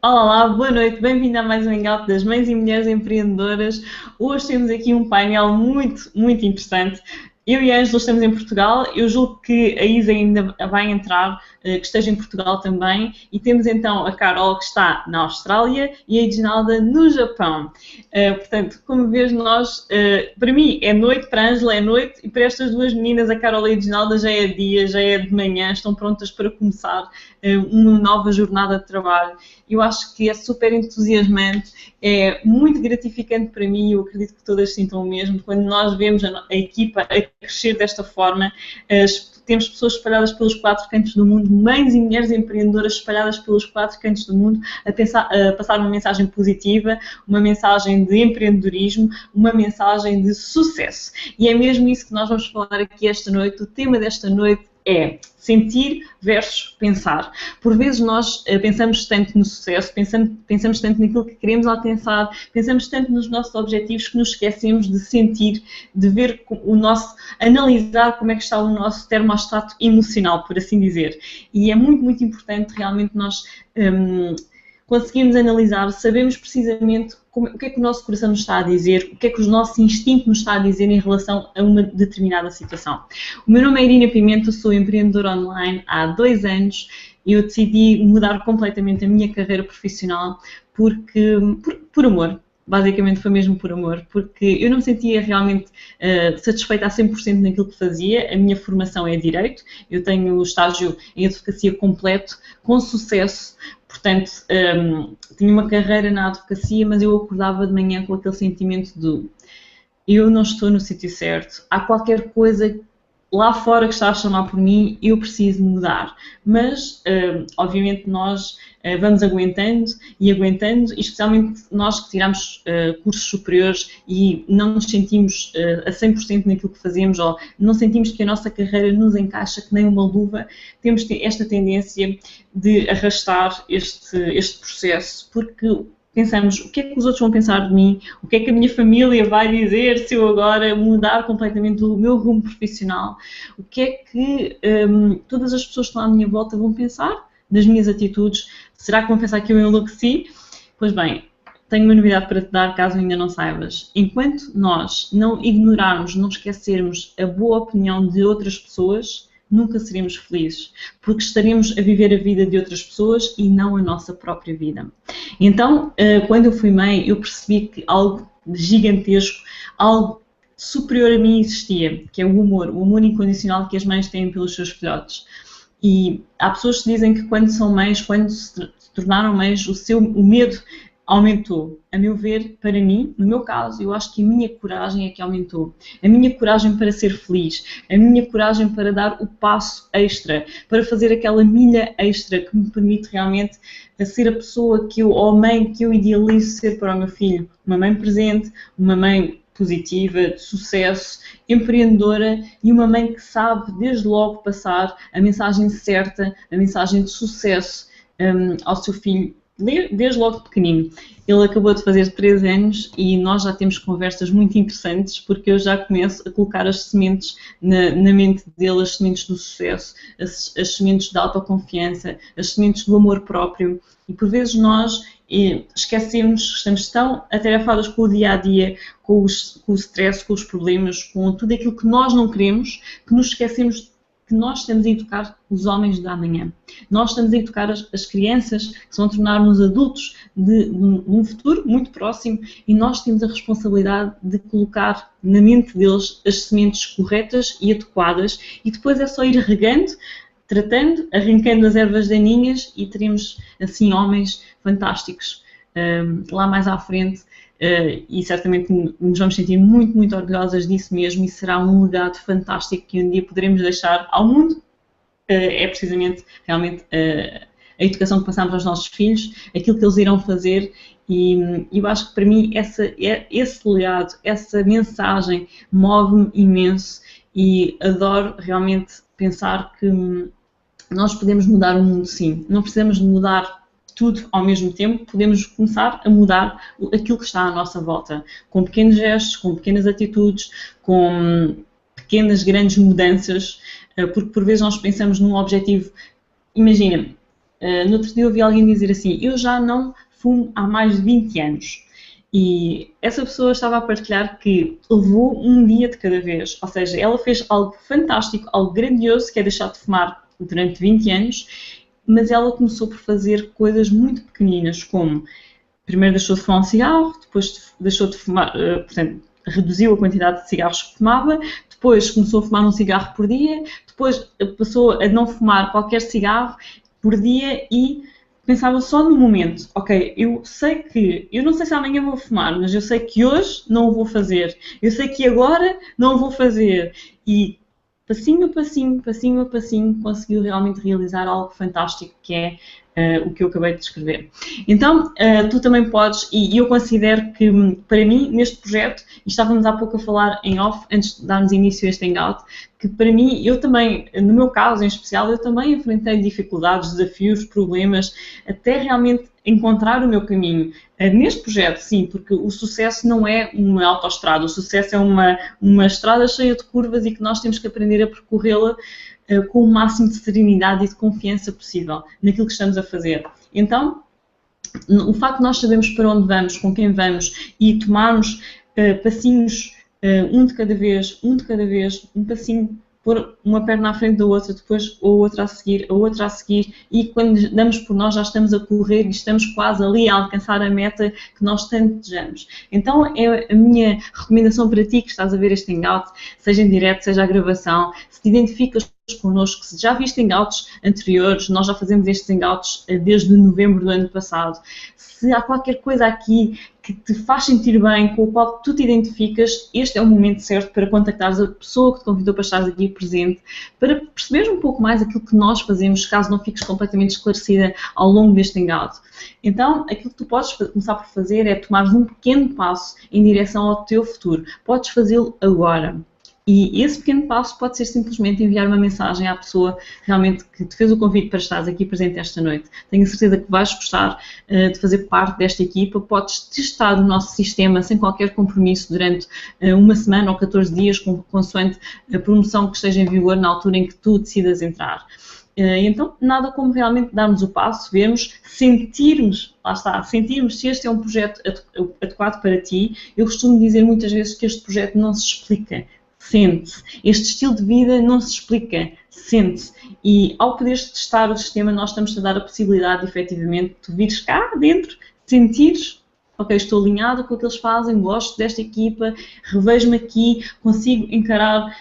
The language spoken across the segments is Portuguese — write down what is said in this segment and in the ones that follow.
Olá, boa noite, bem-vindo a mais um Hangout das Mães e Mulheres Empreendedoras. Hoje temos aqui um painel muito interessante. Eu e a Ângela estamos em Portugal, eu julgo que a Isa ainda vai entrar, que esteja em Portugal também, e temos então a Carol que está na Austrália e a Edinalda no Japão. Portanto, como vês, para mim é noite, para a Ângela é noite, e para estas duas meninas, a Carol e a Edinalda, já é dia, já é de manhã, estão prontas para começar uma nova jornada de trabalho. Eu acho que é super entusiasmante, é muito gratificante para mim e eu acredito que todas sintam o mesmo, quando nós vemos a equipa a crescer desta forma. Temos pessoas espalhadas pelos 4 cantos do mundo, mães e mulheres empreendedoras espalhadas pelos 4 cantos do mundo, a passar uma mensagem positiva, uma mensagem de empreendedorismo, uma mensagem de sucesso. E é mesmo isso que nós vamos falar aqui esta noite. O tema desta noite é sentir versus pensar. Por vezes nós pensamos tanto no sucesso, pensamos tanto naquilo que queremos alcançar, pensamos tanto nos nossos objetivos que nos esquecemos de sentir, de ver analisar como é que está o nosso termostato emocional, por assim dizer. E é muito importante realmente nós conseguirmos analisar, sabemos precisamente o que é que o nosso coração nos está a dizer, o que é que o nosso instinto nos está a dizer em relação a uma determinada situação. O meu nome é Irina Pimenta, sou empreendedora online há 2 anos e eu decidi mudar completamente a minha carreira profissional por amor. Basicamente foi mesmo por amor, porque eu não me sentia realmente satisfeita a 100% naquilo que fazia. A minha formação é Direito, eu tenho o estágio em Advocacia completo, com sucesso. Portanto, tinha uma carreira na advocacia, mas eu acordava de manhã com aquele sentimento de eu não estou no sítio certo, há qualquer coisa lá fora que está a chamar por mim, eu preciso mudar. Mas, obviamente, nós vamos aguentando, e especialmente nós que tiramos cursos superiores e não nos sentimos a 100% naquilo que fazemos, ou não sentimos que a nossa carreira nos encaixa que nem uma luva, temos esta tendência de arrastar este processo, porque pensamos, o que é que os outros vão pensar de mim? O que é que a minha família vai dizer se eu agora mudar completamente o meu rumo profissional? O que é que todas as pessoas que estão à minha volta vão pensar das minhas atitudes? Será que vão pensar que eu enlouqueci? Pois bem, tenho uma novidade para te dar, caso ainda não saibas. Enquanto nós não ignorarmos, não esquecermos a boa opinião de outras pessoas, nunca seremos felizes, porque estaremos a viver a vida de outras pessoas e não a nossa própria vida. Então, quando eu fui mãe, eu percebi que algo gigantesco, algo superior a mim existia, que é o amor incondicional que as mães têm pelos seus filhotes. E há pessoas que dizem que quando são mães, quando se tornaram mães, o medo aumentou. A meu ver, para mim, no meu caso, eu acho que a minha coragem é que aumentou. A minha coragem para ser feliz, a minha coragem para dar o passo extra, para fazer aquela milha extra que me permite realmente ser a pessoa ou a mãe que eu idealizo ser para o meu filho. Uma mãe presente, uma mãe positiva, de sucesso, empreendedora e uma mãe que sabe desde logo passar a mensagem certa, a mensagem de sucesso ao seu filho, desde logo pequenino. Ele acabou de fazer 3 anos e nós já temos conversas muito interessantes, porque eu já começo a colocar as sementes na mente dele, as sementes do sucesso, as sementes da autoconfiança, as sementes do amor próprio. E por vezes nós esquecemos, estamos tão atarefadas com o dia-a-dia, com o stress, com os problemas, com tudo aquilo que nós não queremos, que nos esquecemos que nós estamos a educar os homens da amanhã. Nós estamos a educar as crianças que se vão tornar-nos adultos de um futuro muito próximo e nós temos a responsabilidade de colocar na mente deles as sementes corretas e adequadas e depois é só ir regando, tratando, arrancando as ervas daninhas e teremos assim homens fantásticos lá mais à frente. E certamente nos vamos sentir muito orgulhosas disso mesmo e será um legado fantástico que um dia poderemos deixar ao mundo. É precisamente realmente a educação que passamos aos nossos filhos, aquilo que eles irão fazer e eu acho que para mim esse legado, essa mensagem move-me imenso e adoro realmente pensar que nós podemos mudar o mundo, sim. Não precisamos de mudar tudo ao mesmo tempo, podemos começar a mudar aquilo que está à nossa volta, com pequenos gestos, com pequenas atitudes, com pequenas, grandes mudanças, porque por vezes nós pensamos num objetivo, imagina, No outro dia eu ouvi alguém dizer assim, eu já não fumo há mais de 20 anos. E essa pessoa estava a partilhar que levou um dia de cada vez. Ou seja, ela fez algo fantástico, algo grandioso, que é deixar de fumar durante 20 anos, mas ela começou por fazer coisas muito pequeninas, como primeiro deixou de fumar um cigarro, depois deixou de fumar, portanto, reduziu a quantidade de cigarros que fumava, depois começou a fumar um cigarro por dia, depois passou a não fumar qualquer cigarro por dia e pensava só no momento, ok, eu sei que, eu não sei se amanhã vou fumar, mas eu sei que hoje não o vou fazer, eu sei que agora não o vou fazer, e passinho a passinho, passinho a passinho, conseguiu realmente realizar algo fantástico que é o que eu acabei de descrever. Então, tu também podes, e eu considero que, para mim, neste projeto, e estávamos há pouco a falar em off, antes de darmos início a este hangout, que para mim, eu também, no meu caso em especial, eu também enfrentei dificuldades, desafios, problemas, até realmente encontrar o meu caminho. Neste projeto, sim, porque o sucesso não é uma autoestrada, o sucesso é uma estrada cheia de curvas e que nós temos que aprender a percorrê-la com o máximo de serenidade e de confiança possível naquilo que estamos a fazer. Então, o facto de nós sabermos para onde vamos, com quem vamos e tomarmos passinhos, um de cada vez, um passinho, pôr uma perna à frente da outra, depois a outra a seguir, e quando damos por nós já estamos a correr e estamos quase ali a alcançar a meta que nós tanto desejamos. Então é a minha recomendação para ti que estás a ver este hangout, seja em direto, seja a gravação, se te identificas connosco, se já viste hangouts anteriores, nós já fazemos estes hangouts desde novembro do ano passado, se há qualquer coisa aqui que te faz sentir bem, com o qual tu te identificas, este é o momento certo para contactares a pessoa que te convidou para estar aqui presente, para perceberes um pouco mais aquilo que nós fazemos, caso não fiques completamente esclarecida ao longo deste hangout. Então, aquilo que tu podes começar por fazer é tomar um pequeno passo em direção ao teu futuro. Podes fazê-lo agora. E esse pequeno passo pode ser simplesmente enviar uma mensagem à pessoa realmente que te fez o convite para estares aqui presente esta noite. Tenho a certeza que vais gostar de fazer parte desta equipa. Podes testar o nosso sistema sem qualquer compromisso durante uma semana ou 14 dias, consoante a promoção que esteja em vigor na altura em que tu decidas entrar. Então, nada como realmente darmos o passo, vermos, sentirmos, lá está, sentirmos se este é um projeto adequado para ti. Eu costumo dizer muitas vezes que este projeto não se explica, sente-se. Este estilo de vida não se explica, sente-se. E ao poderes testar o sistema, nós estamos a dar a possibilidade, de, efetivamente, de tu vires cá dentro, sentires, ok, estou alinhado com o que eles fazem, gosto desta equipa, revejo-me aqui, consigo encarar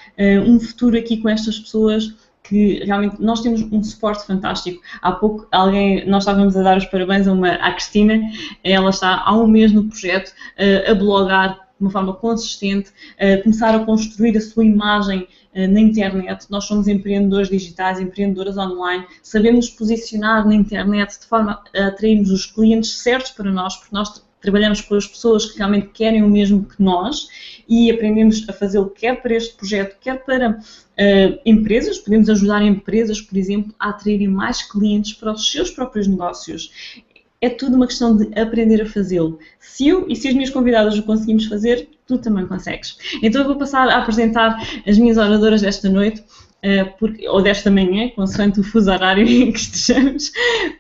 um futuro aqui com estas pessoas, que realmente nós temos um suporte fantástico. Há pouco nós estávamos a dar os parabéns à Cristina, ela está há um mês no projeto a blogar de uma forma consistente, começar a construir a sua imagem na internet. Nós somos empreendedores digitais, empreendedoras online, sabemos posicionar na internet de forma a atrairmos os clientes certos para nós, porque nós trabalhamos com as pessoas que realmente querem o mesmo que nós e aprendemos a fazê-lo quer para este projeto, quer para empresas. Podemos ajudar empresas, por exemplo, a atraírem mais clientes para os seus próprios negócios. É tudo uma questão de aprender a fazê-lo. Se eu e se as minhas convidadas o conseguimos fazer, tu também consegues. Então eu vou passar a apresentar as minhas oradoras desta noite, ou desta manhã, consoante o fuso horário em que estejamos,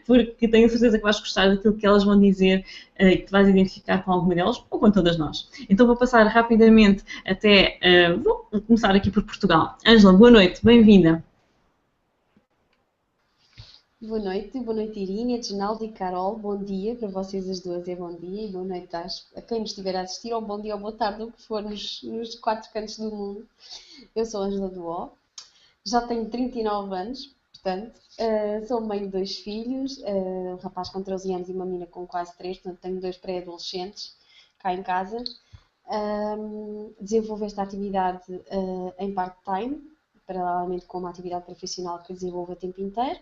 porque tenho certeza que vais gostar daquilo que elas vão dizer e que te vais identificar com alguma delas ou com todas nós. Então vou passar rapidamente vou começar aqui por Portugal. Ângela, boa noite, bem-vinda. Boa noite Irina, Edinaldo e Carol, bom dia para vocês as duas, é bom dia e boa noite a quem nos estiver a assistir, ou bom dia ou boa tarde, o que for nos quatro cantos do mundo. Eu sou Ângela Duó, já tenho 39 anos, portanto, sou mãe de dois filhos, um rapaz com 13 anos e uma menina com quase 3, portanto tenho dois pré-adolescentes cá em casa. Desenvolvo esta atividade em part-time, paralelamente com uma atividade profissional que desenvolvo a tempo inteiro.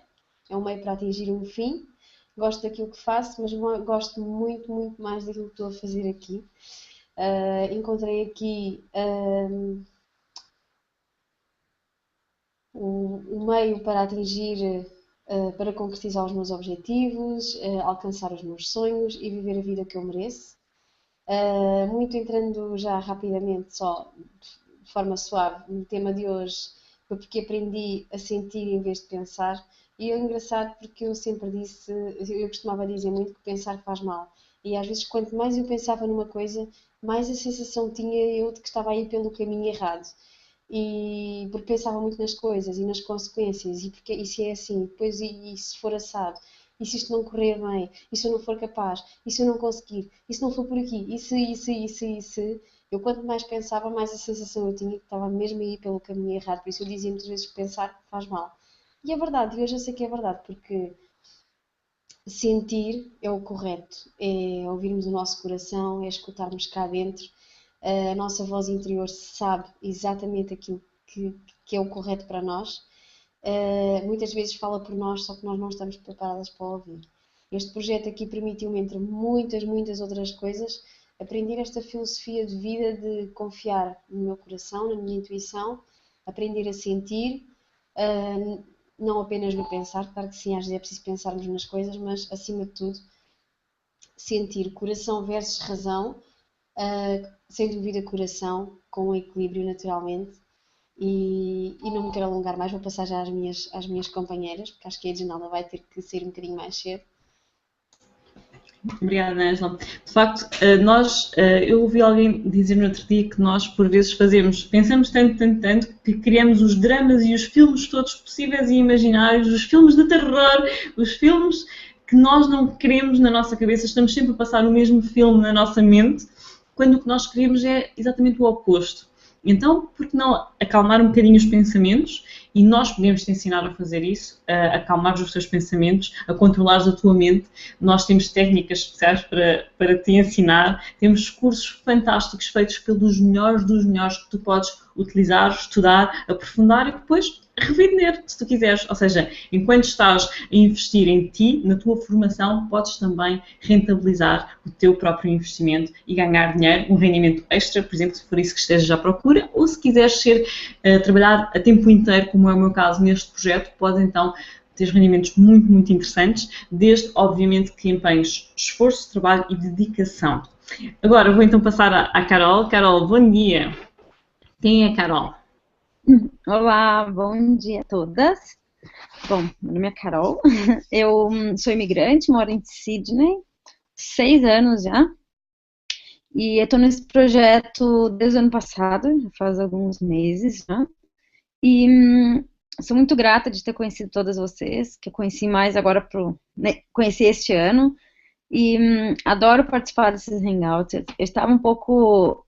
É um meio para atingir um fim. Gosto daquilo que faço, mas gosto muito, muito mais daquilo que estou a fazer aqui. Encontrei aqui um meio para atingir, para concretizar os meus objetivos, alcançar os meus sonhos e viver a vida que eu mereço. Muito entrando já rapidamente, só de forma suave, no tema de hoje, foi porque aprendi a sentir em vez de pensar. E é engraçado porque eu sempre disse, eu costumava dizer muito que pensar faz mal. E às vezes, quanto mais eu pensava numa coisa, mais a sensação tinha eu de que estava aí pelo caminho errado. E porque pensava muito nas coisas e nas consequências, e, porque, e se é assim, depois e se for assado, e se isto não correr bem, e se eu não for capaz, e se eu não conseguir, e se não for por aqui, e se, eu quanto mais pensava, mais a sensação eu tinha que estava mesmo aí pelo caminho errado. Por isso eu dizia muitas vezes que pensar faz mal. E é verdade, e hoje eu sei que é verdade, porque sentir é o correto, é ouvirmos o nosso coração, é escutarmos cá dentro. A nossa voz interior sabe exatamente aquilo que é o correto para nós. Muitas vezes fala por nós, só que nós não estamos preparadas para ouvir. Este projeto aqui permitiu-me, entre muitas outras coisas, aprender esta filosofia de vida de confiar no meu coração, na minha intuição, aprender a sentir, não apenas no pensar, claro que sim, às vezes é preciso pensarmos nas coisas, mas acima de tudo, sentir coração versus razão, sem dúvida coração, com equilíbrio naturalmente. E não me quero alongar mais, vou passar já às minhas companheiras, porque acho que a Edinalda vai ter que sair um bocadinho mais cedo. Obrigada, Ângela. De facto, eu ouvi alguém dizer no outro dia que nós, por vezes, pensamos tanto, que criamos os dramas e os filmes todos possíveis e imaginários, os filmes de terror, os filmes que nós não queremos na nossa cabeça, estamos sempre a passar o mesmo filme na nossa mente, quando o que nós queremos é exatamente o oposto. Então, por que não acalmar um bocadinho os pensamentos? E nós podemos te ensinar a fazer isso, a acalmar os teus pensamentos, a controlar a tua mente. Nós temos técnicas especiais para te ensinar. Temos cursos fantásticos feitos pelos melhores dos melhores que tu podes utilizar, estudar, aprofundar e depois revender, se tu quiseres. Ou seja, enquanto estás a investir em ti, na tua formação, podes também rentabilizar o teu próprio investimento e ganhar dinheiro, um rendimento extra, por exemplo, se for isso que estejas à procura, ou se quiseres trabalhar a tempo inteiro, como é o meu caso neste projeto, podes então ter rendimentos muito interessantes, desde, obviamente, que empenhes esforço, trabalho e dedicação. Agora vou então passar à Carol. Carol, bom dia. Quem é a Carol? Olá, bom dia a todas. Bom, meu nome é Carol, eu sou imigrante, moro em Sydney, 6 anos já, e eu estou nesse projeto desde o ano passado, faz alguns meses já, e sou muito grata de ter conhecido todas vocês, que eu conheci mais agora, conheci este ano, e adoro participar desses hangouts. Eu estava um pouco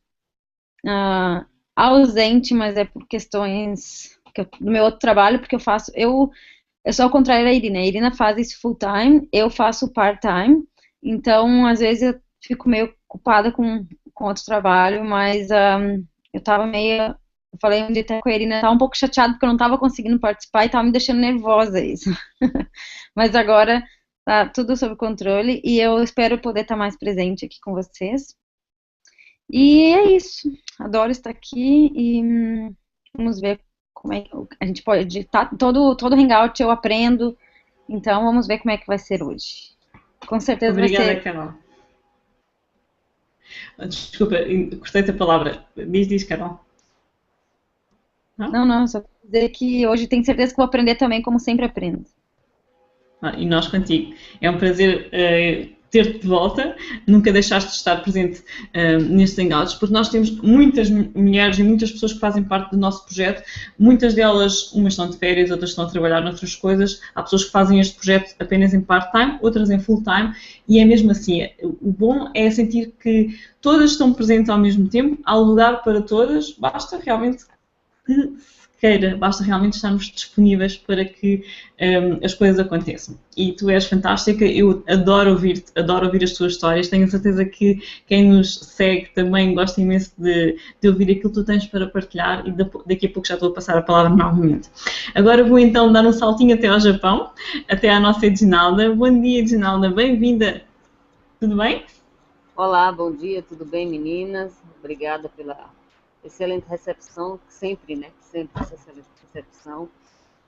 ausente, mas é por questões do meu outro trabalho, porque eu sou ao contrário da Irina. A Irina faz isso full time, eu faço part time, então às vezes eu fico meio ocupada com outro trabalho, mas eu tava meio, eu falei um dia até com a Irina, eu tava um pouco chateada porque eu não tava conseguindo participar e tava me deixando nervosa isso. Mas agora tá tudo sob controle e eu espero poder estar mais presente aqui com vocês. E é isso, adoro estar aqui e vamos ver como é que a gente pode. Todo hangout eu aprendo, então vamos ver como é que vai ser hoje. Com certeza Obrigada, vai ser. Carol. Desculpa, cortei-te a palavra. Diz, Carol. Não, só quero dizer que hoje tenho certeza que vou aprender também, como sempre aprendo. E nós contigo. É um prazer ter-te de volta, nunca deixaste de estar presente nestes hangouts, porque nós temos muitas mulheres e muitas pessoas que fazem parte do nosso projeto, muitas delas, umas estão de férias, outras estão a trabalhar noutras coisas, há pessoas que fazem este projeto apenas em part-time, outras em full-time, e é mesmo assim, o bom é sentir que todas estão presentes ao mesmo tempo, há lugar para todas, basta realmente que queira, basta realmente estarmos disponíveis para que as coisas aconteçam. E tu és fantástica, eu adoro ouvir-te, adoro ouvir as tuas histórias, tenho certeza que quem nos segue também gosta imenso de ouvir aquilo que tu tens para partilhar e daqui a pouco já estou a passar a palavra novamente. Agora vou então dar um saltinho até ao Japão, até à nossa Edinalda. Bom dia, Edinalda, bem-vinda. Tudo bem? Olá, bom dia, tudo bem, meninas? Obrigada pela excelente recepção, sempre essa excelente recepção.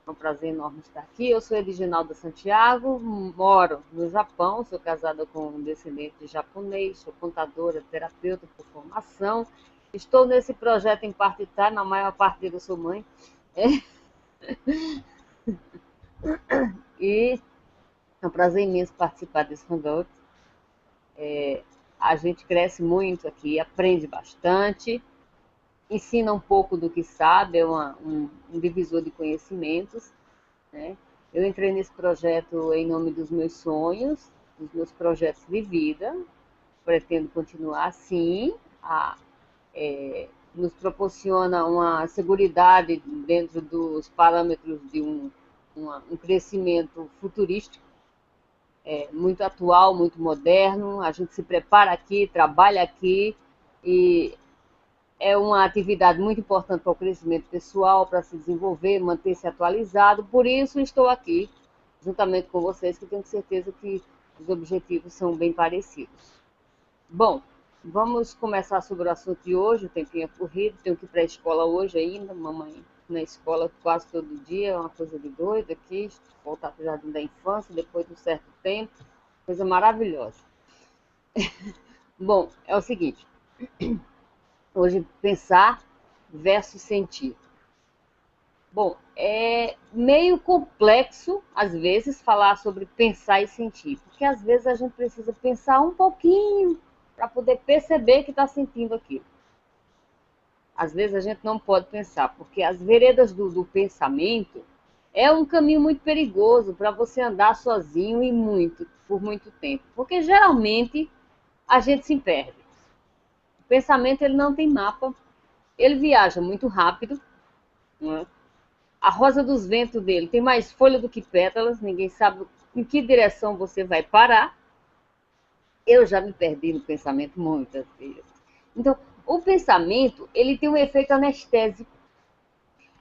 É um prazer enorme estar aqui. Eu sou Edinalda Santiago, moro no Japão, sou casada com um descendente de japonês, sou contadora, terapeuta por formação. Estou nesse projeto em part-time, na maior parte dele eu sou mãe. E é um prazer imenso participar desse Hangout. A gente cresce muito aqui, aprende bastante, ensina um pouco do que sabe, é um divisor de conhecimentos, né? Eu entrei nesse projeto em nome dos meus sonhos, dos meus projetos de vida, pretendo continuar assim, nos proporciona uma seguridade dentro dos parâmetros de um crescimento futurístico, muito atual, muito moderno. A gente se prepara aqui, trabalha aqui, e é uma atividade muito importante para o crescimento pessoal, para se desenvolver, manter-se atualizado. Por isso estou aqui, juntamente com vocês, que tenho certeza que os objetivos são bem parecidos. Bom, vamos começar sobre o assunto de hoje. O tempinho é corrido, tenho que ir para a escola hoje ainda, mamãe na escola quase todo dia, é uma coisa de doido aqui, voltar para o jardim da infância depois de um certo tempo, coisa maravilhosa. Bom, é o seguinte, hoje pensar versus sentir. Bom, é meio complexo, às vezes, falar sobre pensar e sentir, porque às vezes a gente precisa pensar um pouquinho para poder perceber que está sentindo aquilo. Às vezes a gente não pode pensar, porque as veredas do pensamento é um caminho muito perigoso para você andar sozinho e por muito tempo, porque geralmente a gente se perde. O pensamento ele não tem mapa, ele viaja muito rápido, né? A rosa dos ventos dele tem mais folha do que pétalas, ninguém sabe em que direção você vai parar. Eu já me perdi no pensamento muitas vezes. Então, o pensamento, ele tem um efeito anestésico.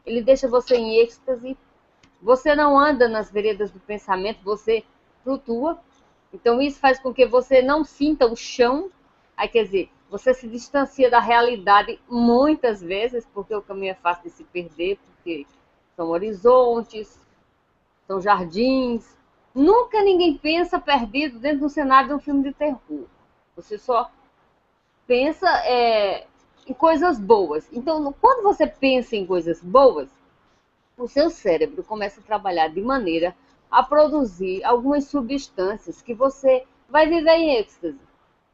Ele deixa você em êxtase. Você não anda nas veredas do pensamento, você flutua. Então, isso faz com que você não sinta o chão. Aí, quer dizer, você se distancia da realidade muitas vezes, porque o caminho é fácil de se perder, porque são horizontes, são jardins. Nunca ninguém pensa perdido dentro do cenário de um filme de terror. Você só pensa em coisas boas. Então, quando você pensa em coisas boas, o seu cérebro começa a trabalhar de maneira a produzir algumas substâncias que você vai viver em êxtase,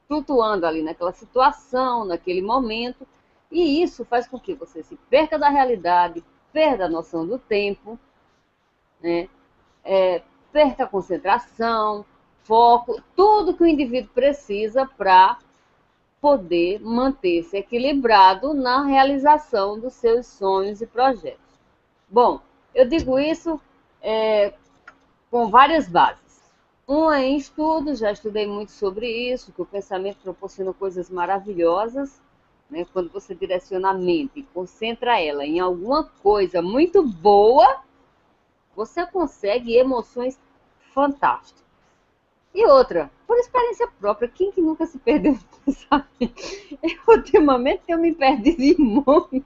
flutuando ali naquela situação, naquele momento. E isso faz com que você se perca da realidade, perda a noção do tempo, né? Perca a concentração, foco, tudo que o indivíduo precisa para poder manter-se equilibrado na realização dos seus sonhos e projetos. Bom, eu digo isso com várias bases. Uma em estudo, já estudei muito sobre isso, que o pensamento proporciona coisas maravilhosas, né? Quando você direciona a mente e concentra ela em alguma coisa muito boa, você consegue emoções fantásticas. E outra, por experiência própria, quem que nunca se perdeu no pensamento? Ultimamente eu me perdi muito.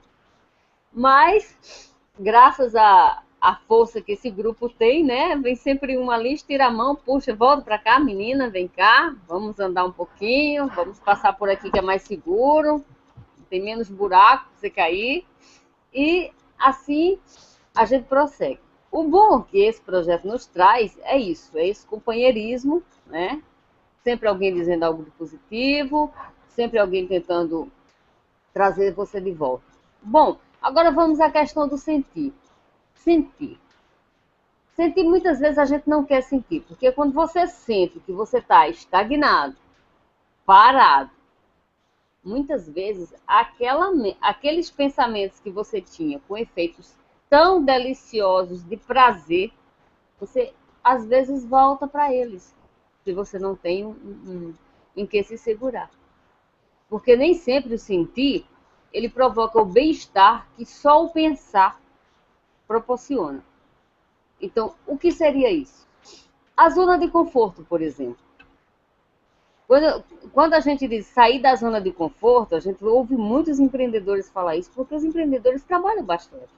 Mas, graças à força que esse grupo tem, né? Vem sempre uma ali, tira a mão, puxa, volta para cá, menina, vem cá, vamos andar um pouquinho, vamos passar por aqui que é mais seguro, tem menos buraco para você cair. E assim a gente prossegue. O bom que esse projeto nos traz é isso, é esse companheirismo, né? Sempre alguém dizendo algo de positivo, sempre alguém tentando trazer você de volta. Bom, agora vamos à questão do sentir. Sentir. Sentir, muitas vezes a gente não quer sentir, porque quando você sente que você está estagnado, parado, muitas vezes aqueles pensamentos que você tinha com efeitos tão deliciosos de prazer, você às vezes volta para eles, se você não tem em que se segurar. Porque nem sempre o sentir, ele provoca o bem-estar que só o pensar proporciona. Então, o que seria isso? A zona de conforto, por exemplo. Quando a gente diz sair da zona de conforto, a gente ouve muitos empreendedores falar isso, porque os empreendedores trabalham bastante.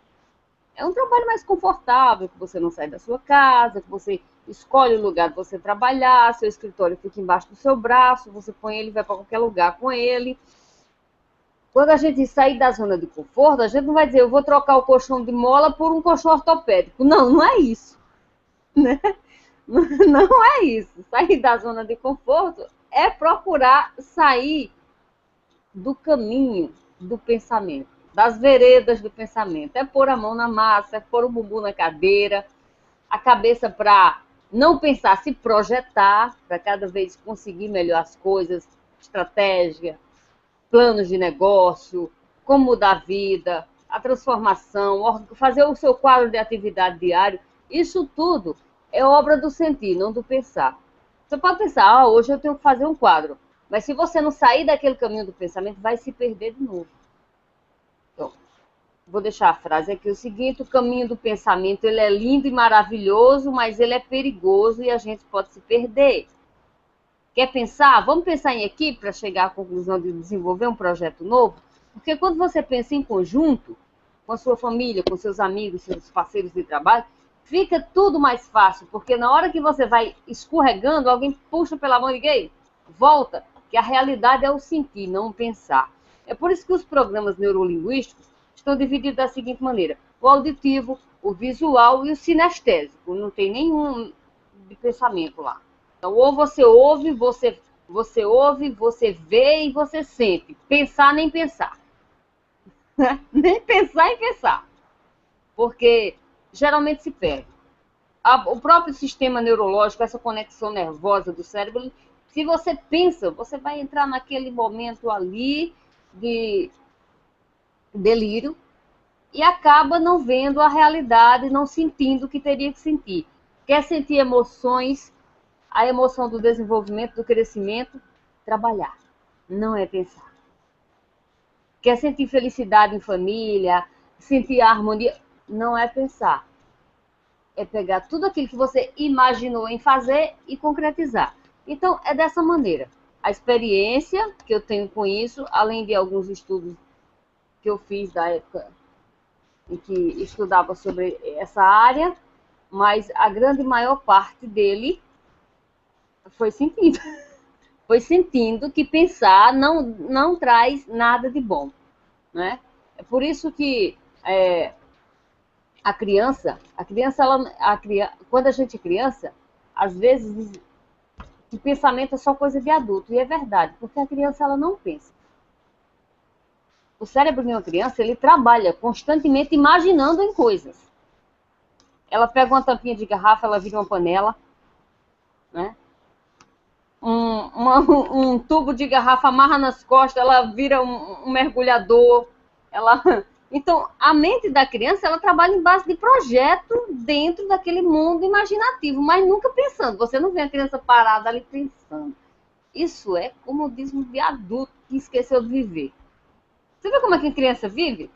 É um trabalho mais confortável, que você não sai da sua casa, que você escolhe o lugar de você trabalhar, seu escritório fica embaixo do seu braço, você põe ele e vai para qualquer lugar com ele. Quando a gente sair da zona de conforto, a gente não vai dizer, eu vou trocar o colchão de mola por um colchão ortopédico. Não, não é isso, né? Não é isso. Sair da zona de conforto é procurar sair do caminho do pensamento, das veredas do pensamento. É pôr a mão na massa, é pôr o bumbum na cadeira, a cabeça para não pensar, se projetar, para cada vez conseguir melhor as coisas, estratégia, planos de negócio, como mudar a vida, a transformação, fazer o seu quadro de atividade diário. Isso tudo é obra do sentir, não do pensar. Você pode pensar, hoje eu tenho que fazer um quadro, mas se você não sair daquele caminho do pensamento, vai se perder de novo. Então, vou deixar a frase aqui, o seguinte: o caminho do pensamento, ele é lindo e maravilhoso, mas ele é perigoso e a gente pode se perder. Quer pensar? Vamos pensar em equipe para chegar à conclusão de desenvolver um projeto novo? Porque quando você pensa em conjunto, com a sua família, com seus amigos, seus parceiros de trabalho, fica tudo mais fácil, porque na hora que você vai escorregando, alguém puxa pela mão e diz, volta, que a realidade é o sentir, não o pensar. É por isso que os programas neurolinguísticos estão divididos da seguinte maneira: o auditivo, o visual e o sinestésico. Não tem nenhum de pensamento lá. Então, ou você ouve, você vê e você sente. Pensar, nem pensar. Nem pensar e pensar. Porque geralmente se perde. O próprio sistema neurológico, essa conexão nervosa do cérebro, se você pensa, você vai entrar naquele momento ali de delírio e acaba não vendo a realidade, não sentindo o que teria que sentir. Quer sentir emoções, a emoção do desenvolvimento, do crescimento, trabalhar, não é pensar. Quer sentir felicidade em família, sentir a harmonia, não é pensar. É pegar tudo aquilo que você imaginou em fazer e concretizar. Então, é dessa maneira. A experiência que eu tenho com isso, além de alguns estudos que eu fiz da época em que estudava sobre essa área, mas a grande maior parte dele foi sentindo. Foi sentindo que pensar não traz nada de bom, né? É por isso que a criança, quando a gente é criança, às vezes o pensamento é só coisa de adulto, e é verdade, porque a criança ela não pensa. O cérebro de uma criança, ele trabalha constantemente imaginando em coisas. Ela pega uma tampinha de garrafa, ela vira uma panela, né? Um tubo de garrafa amarra nas costas, ela vira um mergulhador. Então, a mente da criança, ela trabalha em base de projeto dentro daquele mundo imaginativo, mas nunca pensando. Você não vê a criança parada ali pensando. Isso é comodismo de adulto que esqueceu de viver. Você vê como é que a criança vive?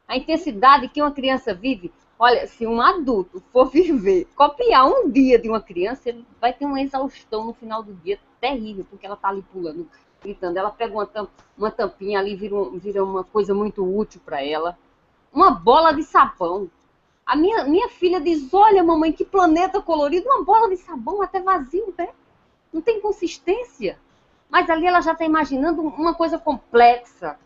A intensidade que uma criança vive. Olha, se um adulto for viver, copiar um dia de uma criança, ele vai ter uma exaustão no final do dia terrível, porque ela está ali pulando, gritando. Ela pega uma tampinha ali, vira uma coisa muito útil para ela. Uma bola de sabão. A minha filha diz, olha, mamãe, que planeta colorido, uma bola de sabão até vazio, né? Não tem consistência. Mas ali ela já está imaginando uma coisa complexa,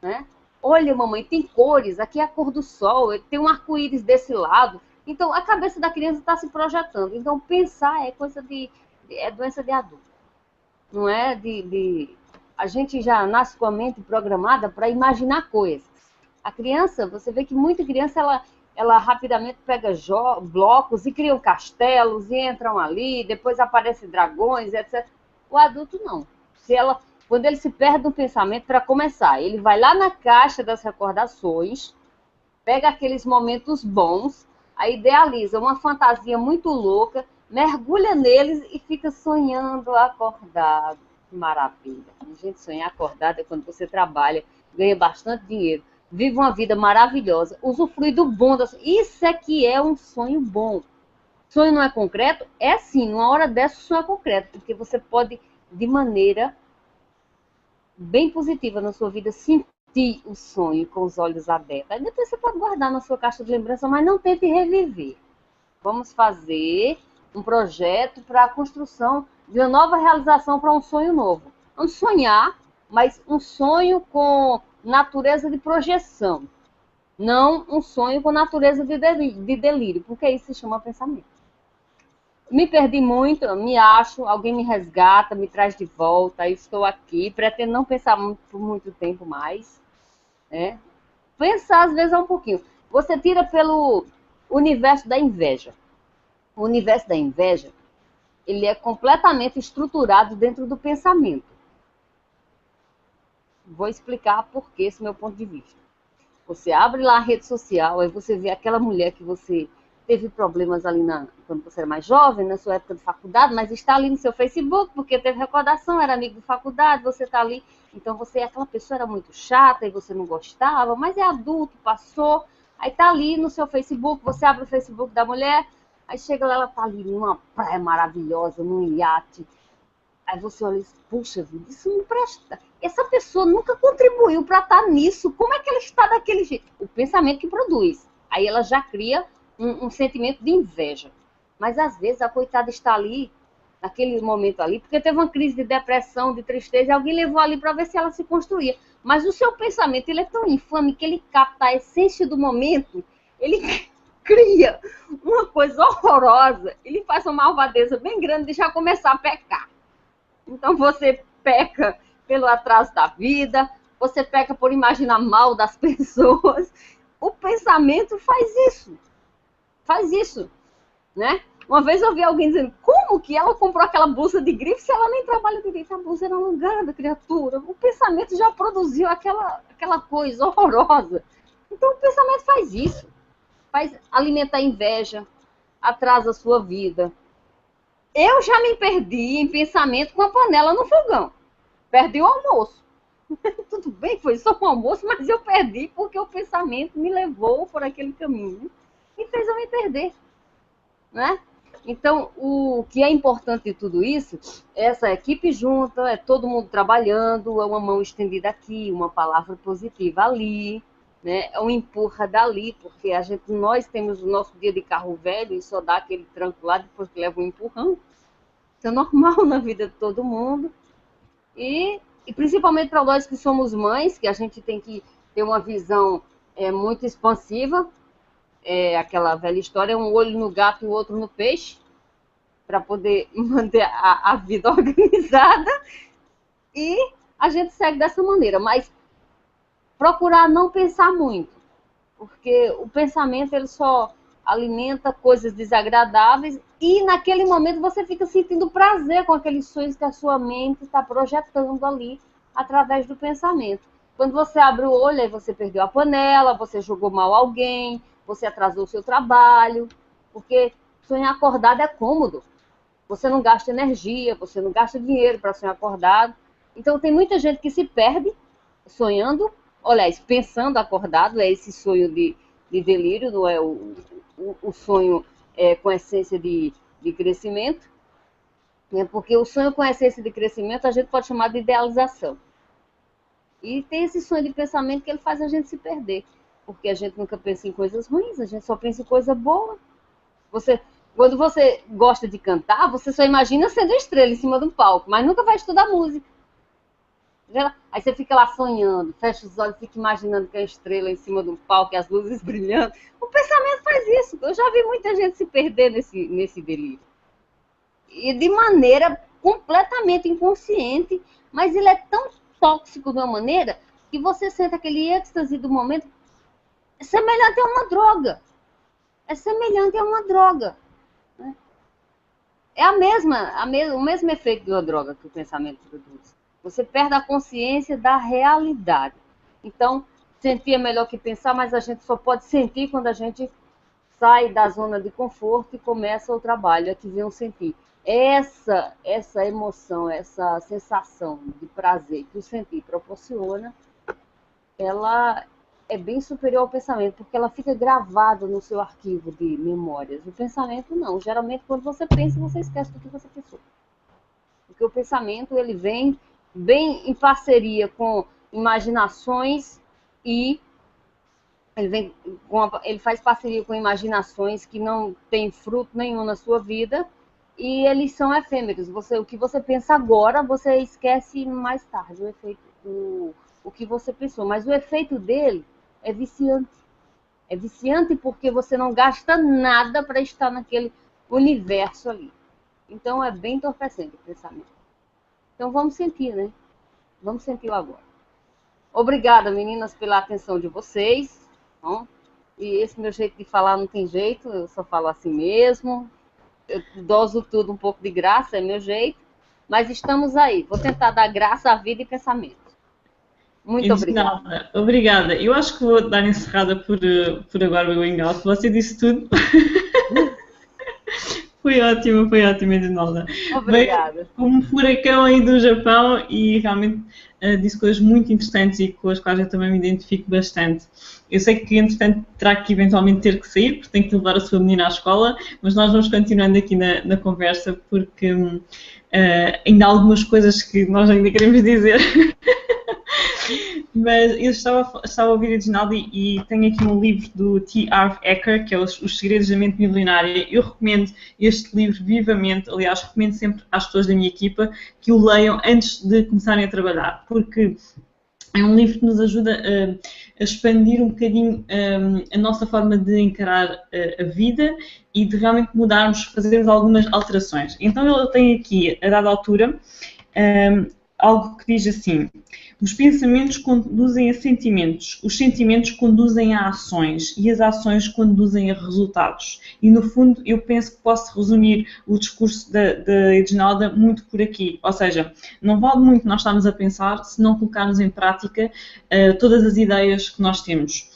né? Olha, mamãe, tem cores, aqui é a cor do sol, tem um arco-íris desse lado. Então, a cabeça da criança está se projetando. Então, pensar é coisa é doença de adulto. Não é a gente já nasce com a mente programada para imaginar coisas. A criança, você vê que muita criança, ela rapidamente pega blocos e cria castelos e entram ali, depois aparecem dragões, etc. O adulto não. Quando ele se perde no pensamento, para começar, ele vai lá na caixa das recordações, pega aqueles momentos bons, aí idealiza uma fantasia muito louca, mergulha neles e fica sonhando acordado. Que maravilha. A gente sonhar acordado é quando você trabalha, ganha bastante dinheiro, vive uma vida maravilhosa, usufrui do bom. Isso é que é um sonho bom. Sonho não é concreto? É sim, numa hora dessa o sonho é concreto, porque você pode, de maneira bem positiva na sua vida, sentir o sonho com os olhos abertos. Aí depois você pode guardar na sua caixa de lembrança, mas não tente reviver. Vamos fazer um projeto para a construção de uma nova realização para um sonho novo. Vamos sonhar, mas um sonho com natureza de projeção. Não um sonho com natureza de delírio, porque isso se chama pensamento. Me perdi muito, me acho, alguém me resgata, me traz de volta, eu estou aqui, pretendo não pensar por muito tempo mais, né? Pensar às vezes é um pouquinho. Você tira pelo universo da inveja. O universo da inveja, ele é completamente estruturado dentro do pensamento. Vou explicar por que esse meu ponto de vista. Você abre lá a rede social, aí você vê aquela mulher que você teve problemas ali quando você era mais jovem, na sua época de faculdade, mas está ali no seu Facebook, porque teve recordação, era amigo de faculdade, você está ali. Então, aquela pessoa era muito chata e você não gostava, mas é adulto, passou, aí está ali no seu Facebook, você abre o Facebook da mulher, aí chega lá, ela está ali numa praia maravilhosa, num iate. Aí você olha e diz, puxa vida, isso não presta. Essa pessoa nunca contribuiu para estar nisso. Como é que ela está daquele jeito? O pensamento que produz. Aí ela já cria um sentimento de inveja. Mas às vezes a coitada está ali, naquele momento ali, porque teve uma crise de depressão, de tristeza, e alguém levou ali para ver se ela se construía. Mas o seu pensamento, ele é tão infame que ele capta a essência do momento, ele cria uma coisa horrorosa, ele faz uma malvadeza bem grande de já começar a pecar. Então você peca pelo atraso da vida, você peca por imaginar mal das pessoas. O pensamento faz isso, né? Uma vez eu vi alguém dizendo, como que ela comprou aquela blusa de grife se ela nem trabalha direito? A blusa era alongada, criatura. O pensamento já produziu aquela coisa horrorosa. Então o pensamento faz isso. Alimenta a inveja, atrasa a sua vida. Eu já me perdi em pensamento com a panela no fogão. Perdi o almoço. Tudo bem, foi só um almoço, mas eu perdi porque o pensamento me levou por aquele caminho e fez eu me perder, né? Então, o que é importante de tudo isso é essa equipe junta, é todo mundo trabalhando, é uma mão estendida aqui, uma palavra positiva ali, né? É um empurra dali, porque nós temos o nosso dia de carro velho e só dá aquele tranco lá depois que leva um empurrão. Isso é normal na vida de todo mundo. E principalmente para nós que somos mães, que a gente tem que ter uma visão muito expansiva, aquela velha história, um olho no gato e o outro no peixe, para poder manter a vida organizada, e a gente segue dessa maneira, mas procurar não pensar muito, porque o pensamento ele só alimenta coisas desagradáveis e naquele momento você fica sentindo prazer com aqueles sonhos que a sua mente está projetando ali através do pensamento. Quando você abre o olho, aí você perdeu a panela, você jogou mal alguém, você atrasou o seu trabalho, porque sonhar acordado é cômodo. Você não gasta energia, você não gasta dinheiro para sonhar acordado. Então tem muita gente que se perde sonhando, aliás, pensando acordado, é esse sonho de delírio, não é o sonho com essência de crescimento, né? Porque o sonho com essência de crescimento a gente pode chamar de idealização. E tem esse sonho de pensamento que ele faz a gente se perder, porque a gente nunca pensa em coisas ruins, a gente só pensa em coisa boa. Quando você gosta de cantar, você só imagina sendo estrela em cima de um palco, mas nunca vai estudar música. Aí você fica lá sonhando, fecha os olhos, fica imaginando que é estrela em cima de um palco e as luzes brilhando. O pensamento faz isso. Eu já vi muita gente se perder nesse delírio. E de maneira completamente inconsciente, mas ele é tão tóxico de uma maneira que você sente aquele êxtase do momento semelhante a uma droga. É semelhante a uma droga. Né? É o mesmo efeito de uma droga que o pensamento produz. Você perde a consciência da realidade. Então, sentir é melhor que pensar, mas a gente só pode sentir quando a gente sai da zona de conforto e começa o trabalho. É que vem o sentir. Essa emoção, essa sensação de prazer que o sentir proporciona, ela é bem superior ao pensamento, porque ela fica gravada no seu arquivo de memórias. O pensamento não. Geralmente, quando você pensa, você esquece do que você pensou. Porque o pensamento, ele vem bem em parceria com imaginações e ele faz parceria com imaginações que não têm fruto nenhum na sua vida e eles são efêmeros. O que você pensa agora, você esquece mais tarde o que você pensou. Mas o efeito dele é viciante. É viciante porque você não gasta nada para estar naquele universo ali. Então é bem entorpecente o pensamento. Então vamos sentir, né? Vamos sentir agora. Obrigada, meninas, pela atenção de vocês. Bom, e esse meu jeito de falar não tem jeito, eu só falo assim mesmo. Eu doso tudo um pouco de graça, é meu jeito. Mas estamos aí. Vou tentar dar graça à vida e pensamento. Muito obrigada. Obrigada. Eu acho que vou dar encerrada por agora o Hangout. Você disse tudo. Foi ótimo, Edinalda. Obrigada. Veio como um furacão aí do Japão e realmente disse coisas muito interessantes e com as quais eu também me identifico bastante. Eu sei que, entretanto, terá que eventualmente ter que sair, porque tem que levar a sua menina à escola, mas nós vamos continuando aqui na conversa, porque ainda há algumas coisas que nós ainda queremos dizer. Mas eu estava a ouvir a Edinalda e tenho aqui um livro do T. Harv Eker, que é Os Segredos da Mente Milionária. Eu recomendo este livro vivamente, aliás, recomendo sempre às pessoas da minha equipa que o leiam antes de começarem a trabalhar, porque é um livro que nos ajuda a expandir um bocadinho a nossa forma de encarar a vida e de realmente mudarmos, fazermos algumas alterações. Então eu tenho aqui, a dada altura, algo que diz assim: os pensamentos conduzem a sentimentos, os sentimentos conduzem a ações e as ações conduzem a resultados. E no fundo eu penso que posso resumir o discurso da Edinalda muito por aqui, ou seja, não vale muito nós estarmos a pensar se não colocarmos em prática todas as ideias que nós temos.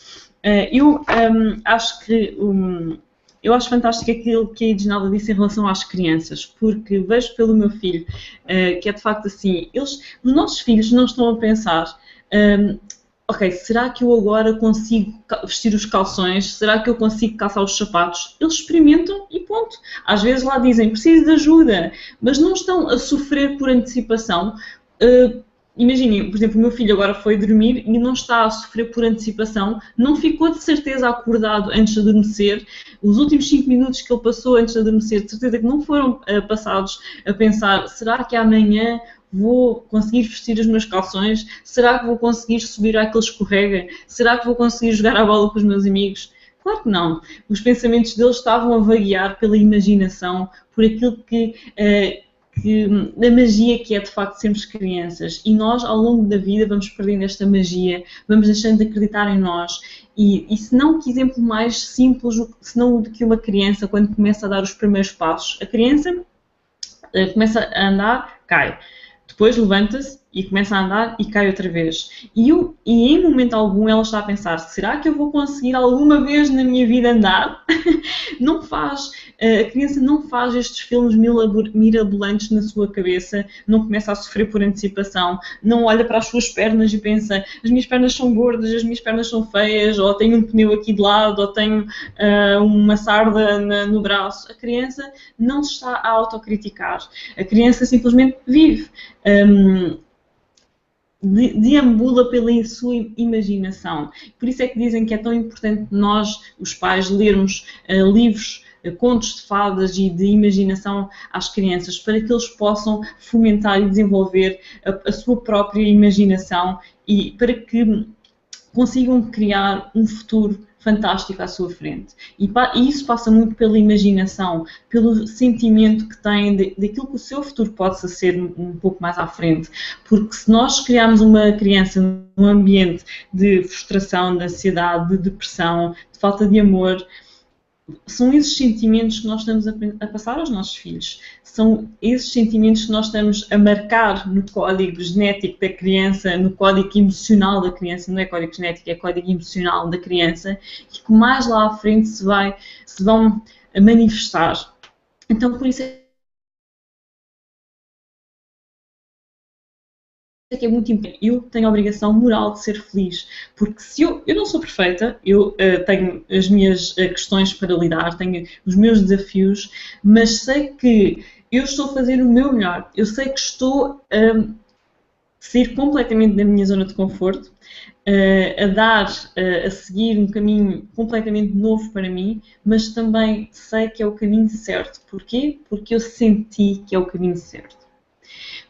Eu acho fantástico aquilo que a Edinalda disse em relação às crianças, porque vejo pelo meu filho que é de facto assim, os nossos filhos não estão a pensar, ok, será que eu agora consigo vestir os calções? Será que eu consigo calçar os sapatos? Eles experimentam e ponto. Às vezes lá dizem, preciso de ajuda, mas não estão a sofrer por antecipação. Imaginem, por exemplo, o meu filho agora foi dormir e não está a sofrer por antecipação, não ficou de certeza acordado antes de adormecer. Os últimos 5 minutos que ele passou antes de adormecer, de certeza que não foram passados a pensar, será que amanhã vou conseguir vestir os meus calções? Será que vou conseguir subir àquele escorrega? Será que vou conseguir jogar a bola com os meus amigos? Claro que não. Os pensamentos deles estavam a vaguear pela imaginação, por aquilo da magia que é de facto sermos crianças, e nós ao longo da vida vamos perdendo esta magia, vamos deixando de acreditar em nós, e se não, que exemplo mais simples, se não do que uma criança quando começa a dar os primeiros passos. A criança começa a andar, cai, depois levanta-se e começa a andar e cai outra vez. E em momento algum ela está a pensar, será que eu vou conseguir alguma vez na minha vida andar? Não faz. A criança não faz estes filmes mirabolantes na sua cabeça, não começa a sofrer por antecipação, não olha para as suas pernas e pensa, as minhas pernas são gordas, as minhas pernas são feias, ou tenho um pneu aqui de lado, ou tenho uma sarda no braço. A criança não se está a autocriticar. A criança simplesmente vive. Deambula pela sua imaginação. Por isso é que dizem que é tão importante nós, os pais, lermos livros, contos de fadas e de imaginação às crianças, para que eles possam fomentar e desenvolver a sua própria imaginação e para que consigam criar um futuro fantástico à sua frente. E isso passa muito pela imaginação, pelo sentimento que têm daquilo que o seu futuro possa ser um pouco mais à frente. Porque se nós criarmos uma criança num ambiente de frustração, de ansiedade, de depressão, de falta de amor, são esses sentimentos que nós estamos a passar aos nossos filhos. São esses sentimentos que nós estamos a marcar no código genético da criança, no código emocional da criança, não é código genético, é código emocional da criança, e que mais lá à frente se vão manifestar. Então, por isso é que é muito importante. Eu tenho a obrigação moral de ser feliz, porque se eu não sou perfeita, eu tenho as minhas questões para lidar, tenho os meus desafios, mas sei que eu estou a fazer o meu melhor, eu sei que estou a sair completamente da minha zona de conforto, a seguir um caminho completamente novo para mim, mas também sei que é o caminho certo. Porquê? Porque eu senti que é o caminho certo.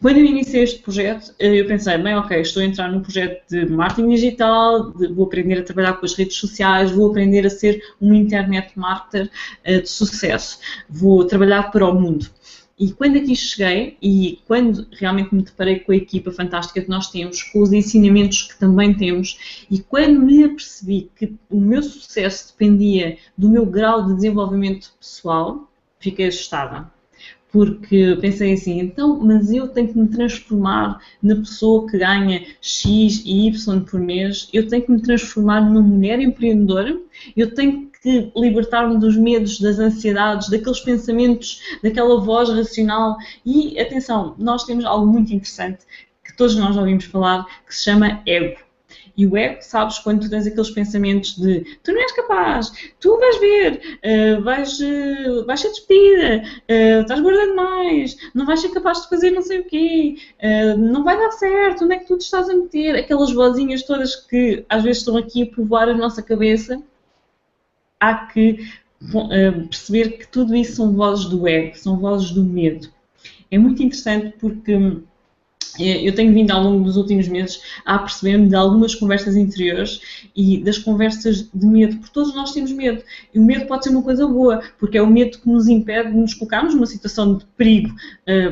Quando eu iniciei este projeto, eu pensei, bem, ok, estou a entrar num projeto de marketing digital, vou aprender a trabalhar com as redes sociais, vou aprender a ser um internet marketer de sucesso, vou trabalhar para o mundo. E quando aqui cheguei e quando realmente me deparei com a equipa fantástica que nós temos, com os ensinamentos que também temos, e quando me apercebi que o meu sucesso dependia do meu grau de desenvolvimento pessoal, fiquei assustada. Porque pensei assim, então, mas eu tenho que me transformar na pessoa que ganha X e Y por mês, eu tenho que me transformar numa mulher empreendedora, eu tenho que libertar-me dos medos, das ansiedades, daqueles pensamentos, daquela voz racional. E, atenção, nós temos algo muito interessante, que todos nós já ouvimos falar, que se chama ego. E o ego, sabes, quando tu tens aqueles pensamentos de tu não és capaz, tu vais ver, vais ser despedida, estás gorda demais, não vais ser capaz de fazer não sei o quê, não vai dar certo, onde é que tu te estás a meter? Aquelas vozinhas todas que às vezes estão aqui a povoar a nossa cabeça. Há que perceber que tudo isso são vozes do ego, são vozes do medo. É muito interessante porque eu tenho vindo ao longo dos últimos meses a perceber-me de algumas conversas interiores e das conversas de medo, porque todos nós temos medo. E o medo pode ser uma coisa boa, porque é o medo que nos impede de nos colocarmos numa situação de perigo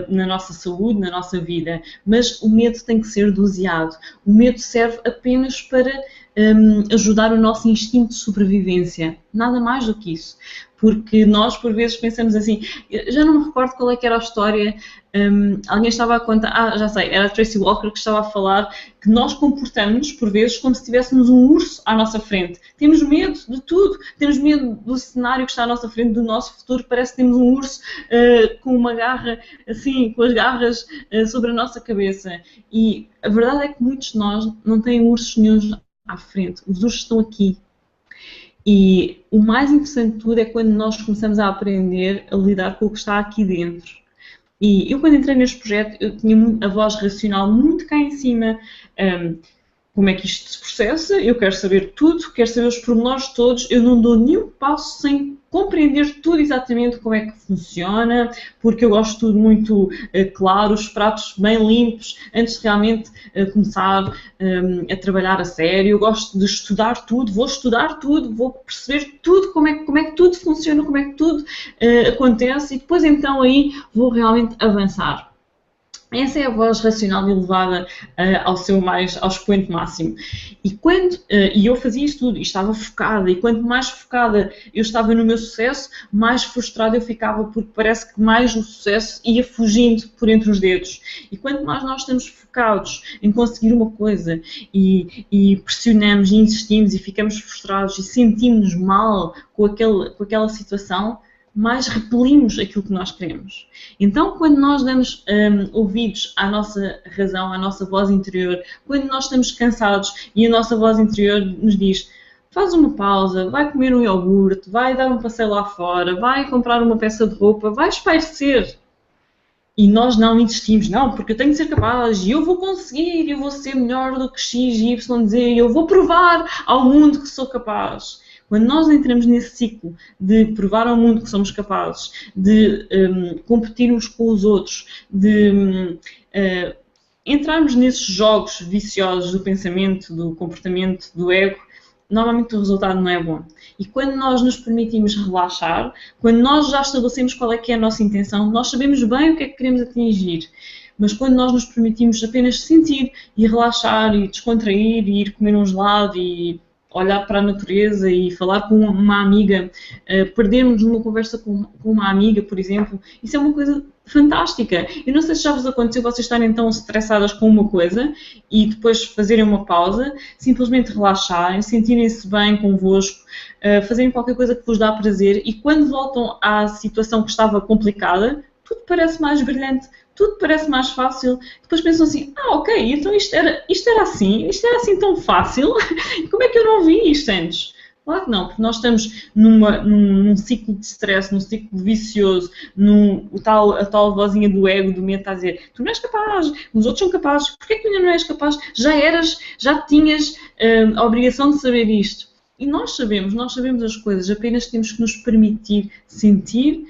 na nossa saúde, na nossa vida. Mas o medo tem que ser doseado. O medo serve apenas para ajudar o nosso instinto de sobrevivência. Nada mais do que isso. Porque nós, por vezes, pensamos assim, já não me recordo qual é que era a história, alguém estava a contar, já sei, era a Tracy Walker que estava a falar que nós comportamos-nos, por vezes, como se tivéssemos um urso à nossa frente. Temos medo de tudo, temos medo do cenário que está à nossa frente, do nosso futuro, parece que temos um urso com uma garra, assim, com as garras sobre a nossa cabeça. E a verdade é que muitos de nós não têm ursos nenhum à frente, os ursos estão aqui. E o mais interessante de tudo é quando nós começamos a aprender a lidar com o que está aqui dentro. E eu, quando entrei neste projeto, eu tinha a voz racional muito cá em cima. Como é que isto se processa? Eu quero saber tudo, quero saber os pormenores todos. Eu não dou nenhum passo sem compreender tudo exatamente como é que funciona, porque eu gosto de tudo muito claro, os pratos bem limpos, antes de realmente começar a trabalhar a sério. Eu gosto de estudar tudo, vou perceber tudo, como é que tudo funciona, como é que tudo acontece, e depois então aí vou realmente avançar. Essa é a voz racional elevada ao expoente máximo. E eu fazia isto tudo, e estava focada, e quanto mais focada eu estava no meu sucesso, mais frustrada eu ficava, porque parece que mais o sucesso ia fugindo por entre os dedos. E quanto mais nós estamos focados em conseguir uma coisa, e pressionamos, e insistimos, e ficamos frustrados, e sentimos-nos mal com aquela situação, mais repelimos aquilo que nós queremos. Então, quando nós damos ouvidos à nossa razão, à nossa voz interior, quando nós estamos cansados e a nossa voz interior nos diz: faz uma pausa, vai comer um iogurte, vai dar um passeio lá fora, vai comprar uma peça de roupa, vai espairecer. E nós não insistimos, não, porque eu tenho de ser capaz, e eu vou conseguir, eu vou ser melhor do que X e Y dizer, eu vou provar ao mundo que sou capaz. Quando nós entramos nesse ciclo de provar ao mundo que somos capazes, de competirmos com os outros, de entrarmos nesses jogos viciosos do pensamento, do comportamento, do ego, normalmente o resultado não é bom. E quando nós nos permitimos relaxar, quando nós já estabelecemos qual é que é a nossa intenção, nós sabemos bem o que é que queremos atingir. Mas quando nós nos permitimos apenas sentir e relaxar e descontrair e ir comer um gelado e olhar para a natureza e falar com uma amiga, perdermos numa conversa com uma amiga, por exemplo, isso é uma coisa fantástica. Eu não sei se já vos aconteceu vocês estarem tão estressadas com uma coisa e depois fazerem uma pausa, simplesmente relaxarem, sentirem-se bem convosco, fazerem qualquer coisa que vos dá prazer, e quando voltam à situação que estava complicada, tudo parece mais brilhante, tudo parece mais fácil. Depois pensam assim, ok, então isto era assim tão fácil, como é que eu não vi isto antes? Claro que não, porque nós estamos num ciclo de stress, num ciclo vicioso, a tal vozinha do ego, do medo, está a dizer, tu não és capaz, os outros são capazes, porquê que tu ainda não és capaz? Já tinhas a obrigação de saber isto. E nós sabemos as coisas, apenas temos que nos permitir sentir,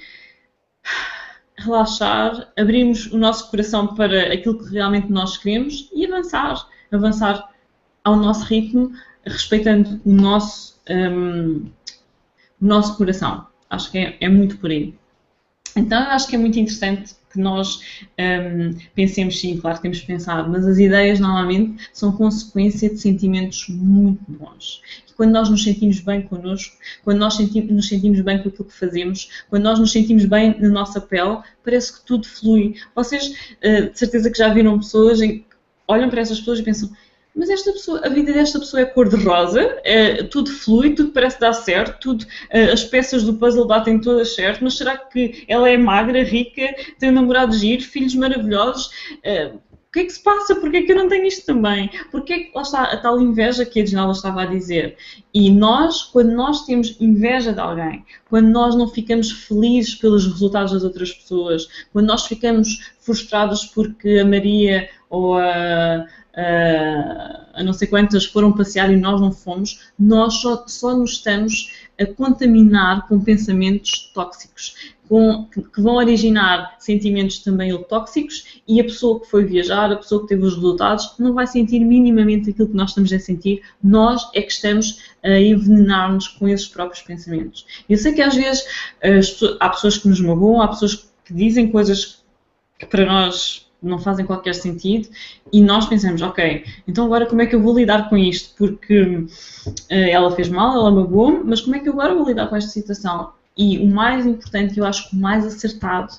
relaxar, abrirmos o nosso coração para aquilo que realmente nós queremos e avançar ao nosso ritmo, respeitando o nosso coração. Acho que é muito por aí. Então, eu acho que é muito interessante que nós pensemos, sim, claro que temos que pensar, mas as ideias normalmente são consequência de sentimentos muito bons. E quando nós nos sentimos bem connosco, quando nós nos sentimos bem com aquilo que fazemos, quando nós nos sentimos bem na nossa pele, parece que tudo flui. Vocês, de certeza que já viram pessoas que olham para essas pessoas e pensam, mas esta pessoa, a vida desta pessoa é cor-de-rosa, tudo flui, tudo parece dar certo, tudo, as peças do puzzle batem todas certo, mas será que ela é magra, rica, tem um namorado giro, filhos maravilhosos? O que é que se passa? Porquê é que eu não tenho isto também? Porquê é que lá está a tal inveja que a Ginala estava a dizer? E nós, quando nós temos inveja de alguém, quando nós não ficamos felizes pelos resultados das outras pessoas, quando nós ficamos frustrados porque a Maria ou a não sei quantas foram passear e nós não fomos, nós só nos estamos a contaminar com pensamentos tóxicos, que vão originar sentimentos também tóxicos, e a pessoa que foi viajar, a pessoa que teve os resultados, não vai sentir minimamente aquilo que nós estamos a sentir. Nós é que estamos a envenenar-nos com esses próprios pensamentos. Eu sei que às vezes há pessoas que nos magoam, há pessoas que dizem coisas que para nós não fazem qualquer sentido, e nós pensamos, ok, então agora como é que eu vou lidar com isto? Porque ela fez mal, ela magoou-me, mas como é que eu agora vou lidar com esta situação? E o mais importante, eu acho que o mais acertado,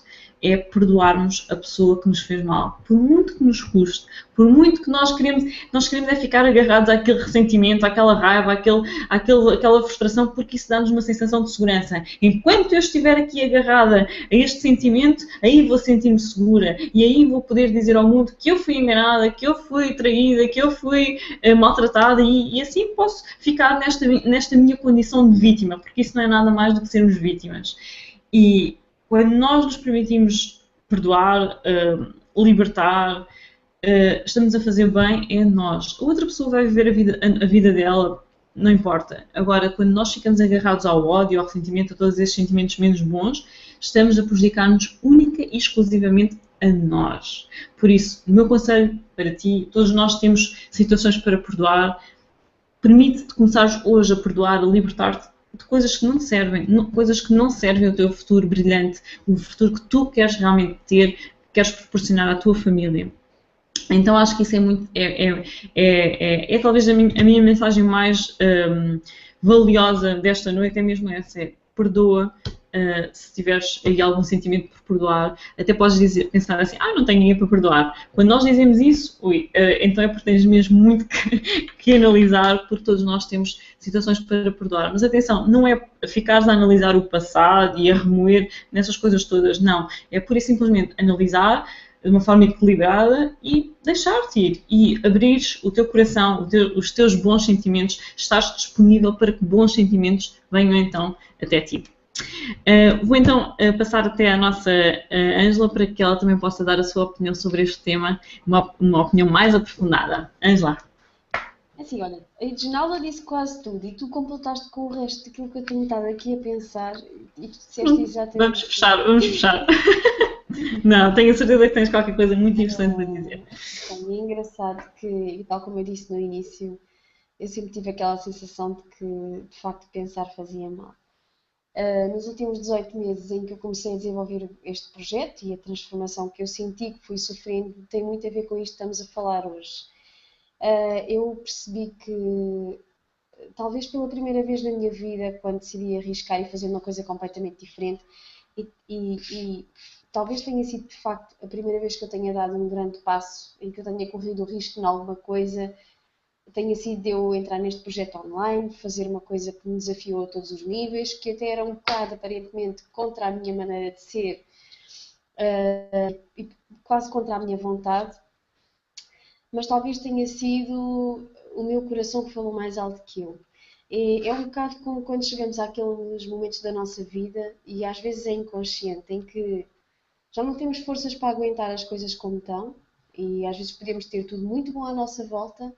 é perdoarmos a pessoa que nos fez mal. Por muito que nos custe, por muito que nós queremos é ficar agarrados àquele ressentimento, àquela raiva, àquela frustração, porque isso dá-nos uma sensação de segurança. Enquanto eu estiver aqui agarrada a este sentimento, aí vou sentir-me segura, e aí vou poder dizer ao mundo que eu fui enganada, que eu fui traída, que eu fui maltratada, e assim posso ficar nesta minha condição de vítima, porque isso não é nada mais do que sermos vítimas. E quando nós nos permitimos perdoar, libertar, estamos a fazer bem a nós. A outra pessoa vai viver a vida dela, não importa. Agora, quando nós ficamos agarrados ao ódio, ao ressentimento, a todos esses sentimentos menos bons, estamos a prejudicar-nos única e exclusivamente a nós. Por isso, o meu conselho para ti, todos nós temos situações para perdoar, permite-te começares hoje a perdoar, a libertar-te de coisas que não te servem, coisas que não servem ao teu futuro brilhante, o futuro que tu queres realmente ter, que queres proporcionar à tua família. Então acho que isso é muito, talvez a minha mensagem mais valiosa desta noite, é mesmo essa, é perdoa. Se tiveres aí algum sentimento por perdoar, até podes pensar assim, não tenho ninguém para perdoar. Quando nós dizemos isso, então é porque tens mesmo muito que analisar, porque todos nós temos situações para perdoar. Mas atenção, não é ficares a analisar o passado e a remoer nessas coisas todas, não. É pura e simplesmente analisar de uma forma equilibrada e deixar-te ir. E abrires o teu coração, os teus bons sentimentos, estares disponível para que bons sentimentos venham então até ti. Vou então passar até à nossa Ângela para que ela também possa dar a sua opinião sobre este tema, uma opinião mais aprofundada. Ângela. Assim, olha, a Edginalda disse quase tudo e tu completaste com o resto daquilo que eu tenho estado aqui a pensar e tu disseste exatamente. Vamos fechar. Não, tenho certeza que tens qualquer coisa muito interessante para dizer. É engraçado que, tal como eu disse no início, eu sempre tive aquela sensação de que, de facto, pensar fazia mal. Nos últimos 18 meses em que eu comecei a desenvolver este projeto e a transformação que eu senti que fui sofrendo tem muito a ver com isto que estamos a falar hoje. Eu percebi que, talvez pela primeira vez na minha vida, quando decidi arriscar e fazer uma coisa completamente diferente, e talvez tenha sido de facto a primeira vez que eu tenha dado um grande passo, em que eu tenha corrido o risco em alguma coisa, tenha sido eu entrar neste projeto online, fazer uma coisa que me desafiou a todos os níveis, que até era um bocado aparentemente contra a minha maneira de ser e quase contra a minha vontade, mas talvez tenha sido o meu coração que falou mais alto que eu. É um bocado como quando chegamos àqueles momentos da nossa vida, e às vezes é inconsciente, em que já não temos forças para aguentar as coisas como estão, e às vezes podemos ter tudo muito bom à nossa volta,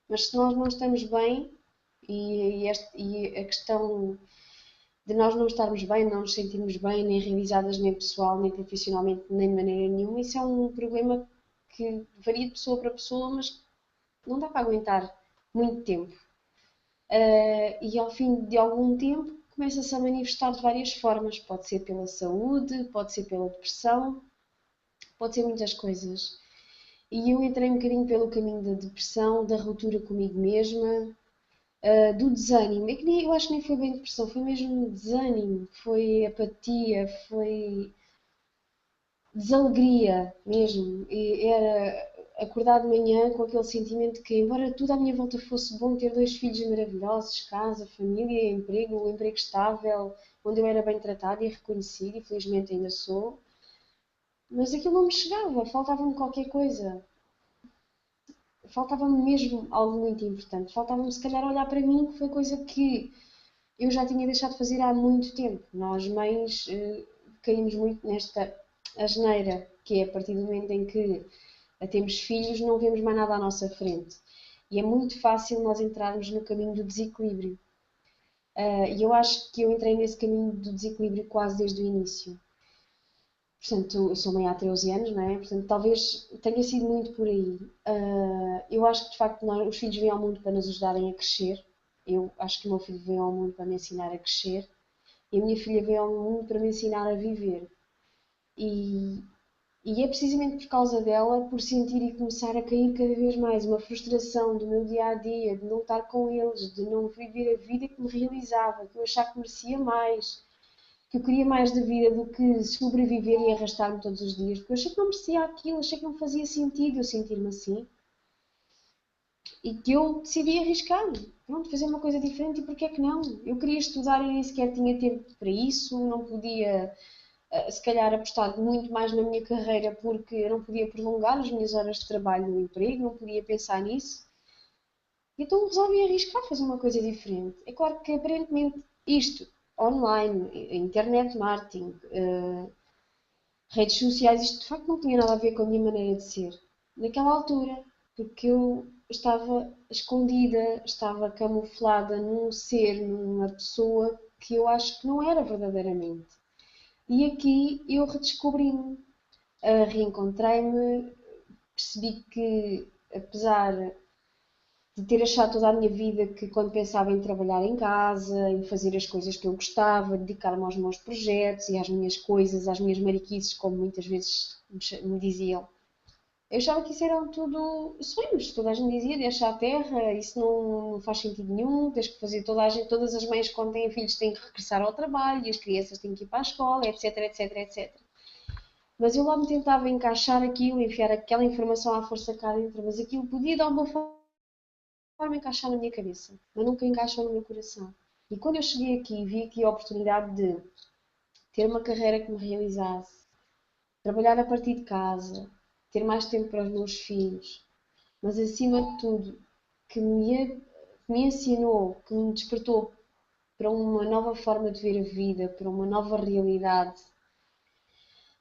mas se nós não estamos bem, e a questão de nós não estarmos bem, não nos sentirmos bem, nem realizadas, nem pessoal, nem profissionalmente, nem de maneira nenhuma, isso é um problema que varia de pessoa para pessoa, mas não dá para aguentar muito tempo. E ao fim de algum tempo começa-se a manifestar de várias formas, pode ser pela saúde, pode ser pela depressão, pode ser muitas coisas. E eu entrei um bocadinho pelo caminho da depressão, da ruptura comigo mesma, do desânimo. É que eu acho que nem foi bem depressão, foi mesmo desânimo, foi apatia, foi desalegria mesmo. E era acordar de manhã com aquele sentimento que, embora tudo à minha volta fosse bom, ter 2 filhos maravilhosos, casa, família, emprego, um emprego estável, onde eu era bem tratada e reconhecida, e felizmente ainda sou, mas aquilo não me chegava, faltava-me qualquer coisa. Faltava-me mesmo algo muito importante. Faltava-me, se calhar, olhar para mim, que foi coisa que eu já tinha deixado de fazer há muito tempo. Nós, mães, caímos muito nesta asneira, que é a partir do momento em que temos filhos, não vemos mais nada à nossa frente. E é muito fácil nós entrarmos no caminho do desequilíbrio. E eu acho que eu entrei nesse caminho do desequilíbrio quase desde o início. Portanto, eu sou mãe há 13 anos, não é? Portanto, talvez tenha sido muito por aí. Eu acho que, de facto, os filhos vêm ao mundo para nos ajudarem a crescer. Eu acho que o meu filho veio ao mundo para me ensinar a crescer. E a minha filha veio ao mundo para me ensinar a viver. E, e é precisamente por causa dela, por sentir e começar a cair cada vez mais uma frustração do meu dia-a-dia, de não estar com eles, de não viver a vida que me realizava, que eu achava que merecia mais, que eu queria mais da vida do que sobreviver e arrastar-me todos os dias, porque eu achei que não merecia aquilo, achei que não fazia sentido eu sentir-me assim. E que eu decidi arriscar-me, pronto, fazer uma coisa diferente, e porquê é que não? Eu queria estudar e nem sequer tinha tempo para isso, não podia, se calhar, apostar muito mais na minha carreira, porque eu não podia prolongar as minhas horas de trabalho no emprego, não podia pensar nisso. Então resolvi arriscar, fazer uma coisa diferente. É claro que aparentemente isto, online, internet marketing, redes sociais, isto de facto não tinha nada a ver com a minha maneira de ser. Naquela altura, porque eu estava escondida, estava camuflada num ser, numa pessoa que eu acho que não era verdadeiramente. E aqui eu redescobri-me, reencontrei-me, percebi que, apesar de ter achado toda a minha vida que, quando pensava em trabalhar em casa, em fazer as coisas que eu gostava, dedicar-me aos meus projetos e às minhas coisas, às minhas mariquices, como muitas vezes me diziam, eu achava que isso eram tudo sonhos. Toda a gente dizia: deixa a terra, isso não faz sentido nenhum, tens que fazer. Todas as mães, quando têm filhos, têm que regressar ao trabalho, e as crianças têm que ir para a escola, etc, etc, etc. Mas eu lá me tentava encaixar aquilo, enfiar aquela informação à força cá dentro, mas aquilo podia de alguma forma encaixar na minha cabeça, mas nunca encaixou no meu coração. E quando eu cheguei aqui, vi aqui a oportunidade de ter uma carreira que me realizasse, trabalhar a partir de casa, ter mais tempo para os meus filhos, mas acima de tudo, que me ensinou, que me despertou para uma nova forma de ver a vida, para uma nova realidade,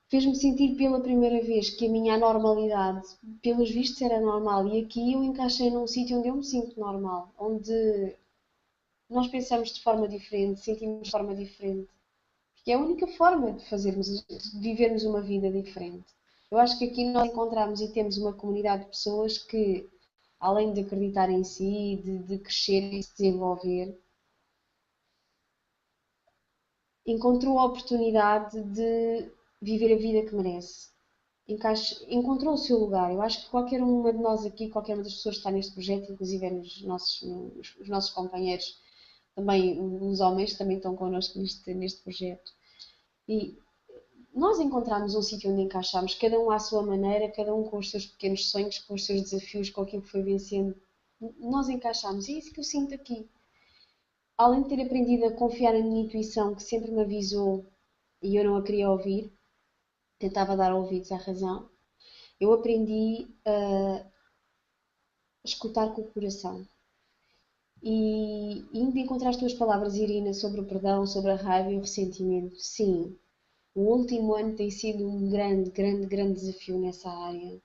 fez-me sentir pela primeira vez que a minha anormalidade, pelos vistos, era normal. E aqui eu encaixei num sítio onde eu me sinto normal, onde nós pensamos de forma diferente, sentimos de forma diferente. Porque é a única forma de vivermos uma vida diferente. Eu acho que aqui nós encontramos e temos uma comunidade de pessoas que, além de acreditar em si, de crescer e se desenvolver, encontrou a oportunidade de viver a vida que merece. Encontrou o seu lugar. Eu acho que qualquer uma de nós aqui, qualquer uma das pessoas que está neste projeto, inclusive os nossos companheiros, também os homens que também estão connosco neste projeto. E nós encontramos um sítio onde encaixamos, cada um à sua maneira, cada um com os seus pequenos sonhos, com os seus desafios, com aquilo que foi vencendo. Nós encaixamos, e é isso que eu sinto aqui. Além de ter aprendido a confiar na minha intuição, que sempre me avisou e eu não a queria ouvir, tentava dar ouvidos à razão, eu aprendi a escutar com o coração. E ainda encontrar as tuas palavras, Irina, sobre o perdão, sobre a raiva e o ressentimento. Sim, o último ano tem sido um grande, grande, grande desafio nessa área.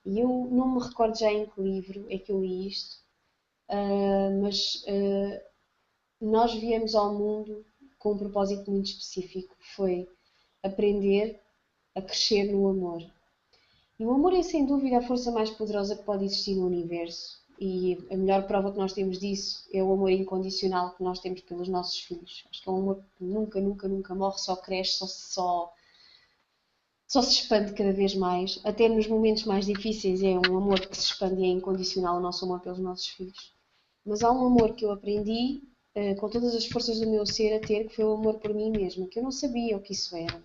E eu não me recordo já em que livro é que eu li isto, mas nós viemos ao mundo com um propósito muito específico, que foi aprender a crescer no amor. E o amor é, sem dúvida, a força mais poderosa que pode existir no universo. E a melhor prova que nós temos disso é o amor incondicional que nós temos pelos nossos filhos. Acho que é um amor que nunca, nunca, nunca morre, só cresce, só se expande cada vez mais, até nos momentos mais difíceis é um amor que se expande e é incondicional, o nosso amor pelos nossos filhos. Mas há um amor que eu aprendi, com todas as forças do meu ser, a ter, que foi o amor por mim mesma, que eu não sabia o que isso era.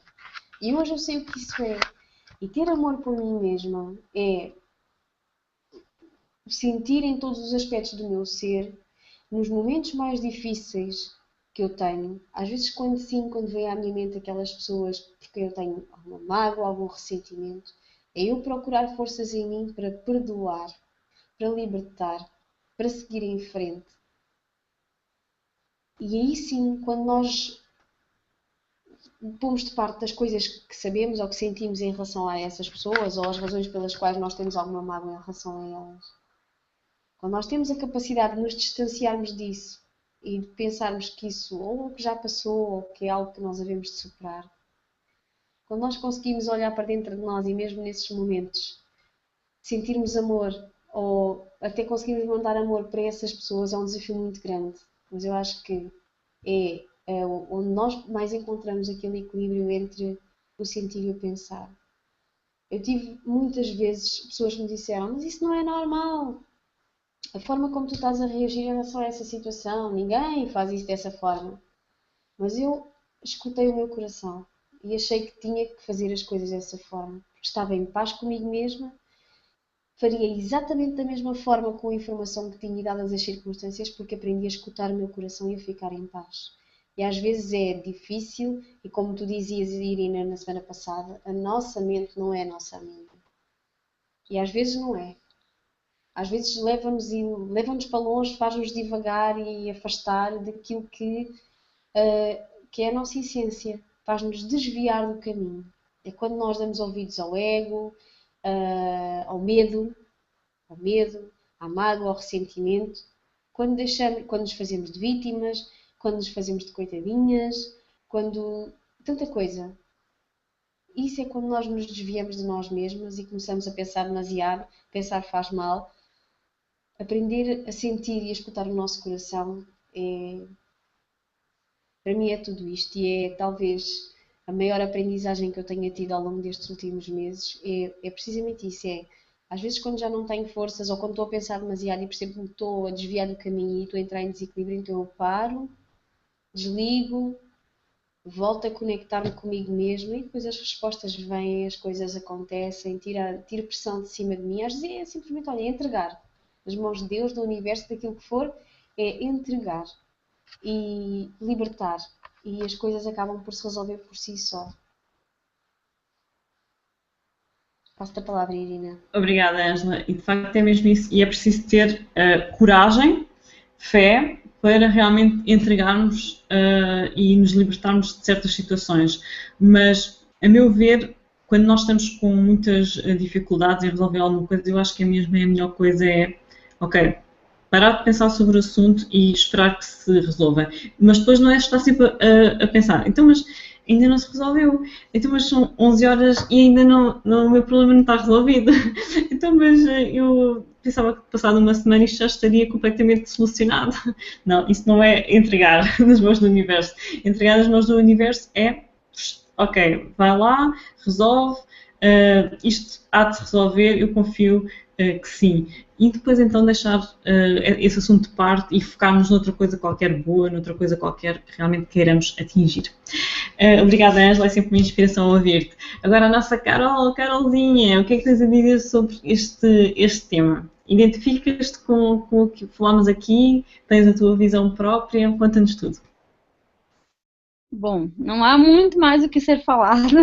E hoje eu sei o que isso é. E ter amor por mim mesma é sentir em todos os aspectos do meu ser, nos momentos mais difíceis que eu tenho, às vezes quando vem à minha mente aquelas pessoas porque eu tenho alguma mágoa, algum ressentimento, é eu procurar forças em mim para perdoar, para libertar, para seguir em frente. E aí sim, quando nós pomos de parte das coisas que sabemos ou que sentimos em relação a essas pessoas ou as razões pelas quais nós temos alguma mágoa em relação a elas, quando nós temos a capacidade de nos distanciarmos disso e de pensarmos que isso ou que já passou ou que é algo que nós havemos de superar, quando nós conseguimos olhar para dentro de nós e mesmo nesses momentos sentirmos amor ou até conseguirmos mandar amor para essas pessoas, é um desafio muito grande. Mas eu acho que é onde nós mais encontramos aquele equilíbrio entre o sentir e o pensar. Eu tive muitas vezes pessoas que me disseram: mas isso não é normal. A forma como tu estás a reagir em relação a essa situação, ninguém faz isso dessa forma. Mas eu escutei o meu coração e achei que tinha que fazer as coisas dessa forma, porque estava em paz comigo mesma, faria exatamente da mesma forma com a informação que tinha e dadas as circunstâncias, porque aprendi a escutar o meu coração e a ficar em paz. E às vezes é difícil, e como tu dizias, Irina, na semana passada, a nossa mente não é a nossa amiga. E às vezes não é. Às vezes leva-nos para longe, faz-nos divagar e afastar daquilo que é a nossa essência, faz-nos desviar do caminho. É quando nós damos ouvidos ao ego, ao medo, à mágoa, ao ressentimento, quando nos fazemos de vítimas, quando nos fazemos de coitadinhas, tanta coisa. Isso é quando nós nos desviamos de nós mesmas e começamos a pensar demasiado, pensar faz mal. Aprender a sentir e a escutar o nosso coração para mim é tudo isto, e é talvez a maior aprendizagem que eu tenha tido ao longo destes últimos meses, é precisamente isso, às vezes quando já não tenho forças ou quando estou a pensar demasiado e percebo que me estou a desviar do caminho e estou a entrar em desequilíbrio, então eu paro, desligo, volto a conectar-me comigo mesmo e depois as respostas vêm, as coisas acontecem, tiro pressão de cima de mim. Às vezes é simplesmente, olha, entregar nas mãos de Deus, do universo, daquilo que for, é entregar e libertar, e as coisas acabam por se resolver por si só. Passo-te a palavra, Irina. Obrigada, Ângela. E de facto é mesmo isso. E é preciso ter coragem, fé, para realmente entregarmos e nos libertarmos de certas situações. Mas, a meu ver, quando nós estamos com muitas dificuldades em resolver alguma coisa, eu acho que a melhor coisa é, ok, parar de pensar sobre o assunto e esperar que se resolva. Mas depois não é estar sempre a pensar, então, mas ainda não se resolveu. Então, mas são 11 horas e ainda o meu problema não está resolvido. Então, mas eu pensava que passado uma semana isto já estaria completamente solucionado. Não, isso não é entregar nas mãos do universo. Entregar nas mãos do universo é, ok, vai lá, resolve, isto há de se resolver, eu confio que sim. E depois então deixar esse assunto de parte e focarmos noutra coisa qualquer boa, noutra coisa qualquer que realmente queiramos atingir. Obrigada, Ângela, é sempre uma inspiração ouvir-te. Agora a nossa Carolzinha, o que é que tens a dizer sobre este tema? Identificas-te com o que falámos aqui? Tens a tua visão própria? Conta-nos tudo. Bom, não há muito mais o que ser falado,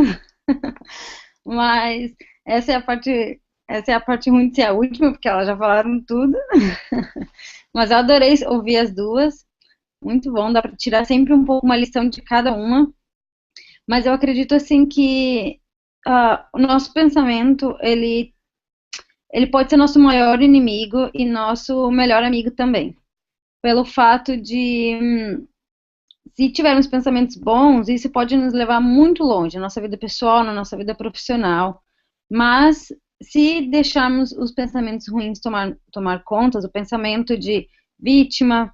mas essa é a parte ruim de ser a última, porque elas já falaram tudo. Mas eu adorei ouvir as duas. Muito bom, dá para tirar sempre um pouco uma lição de cada uma. Mas eu acredito assim que o nosso pensamento, ele pode ser nosso maior inimigo e nosso melhor amigo também. Pelo fato de, se tivermos pensamentos bons, isso pode nos levar muito longe, na nossa vida pessoal, na nossa vida profissional. Mas se deixarmos os pensamentos ruins tomar conta, o pensamento de vítima,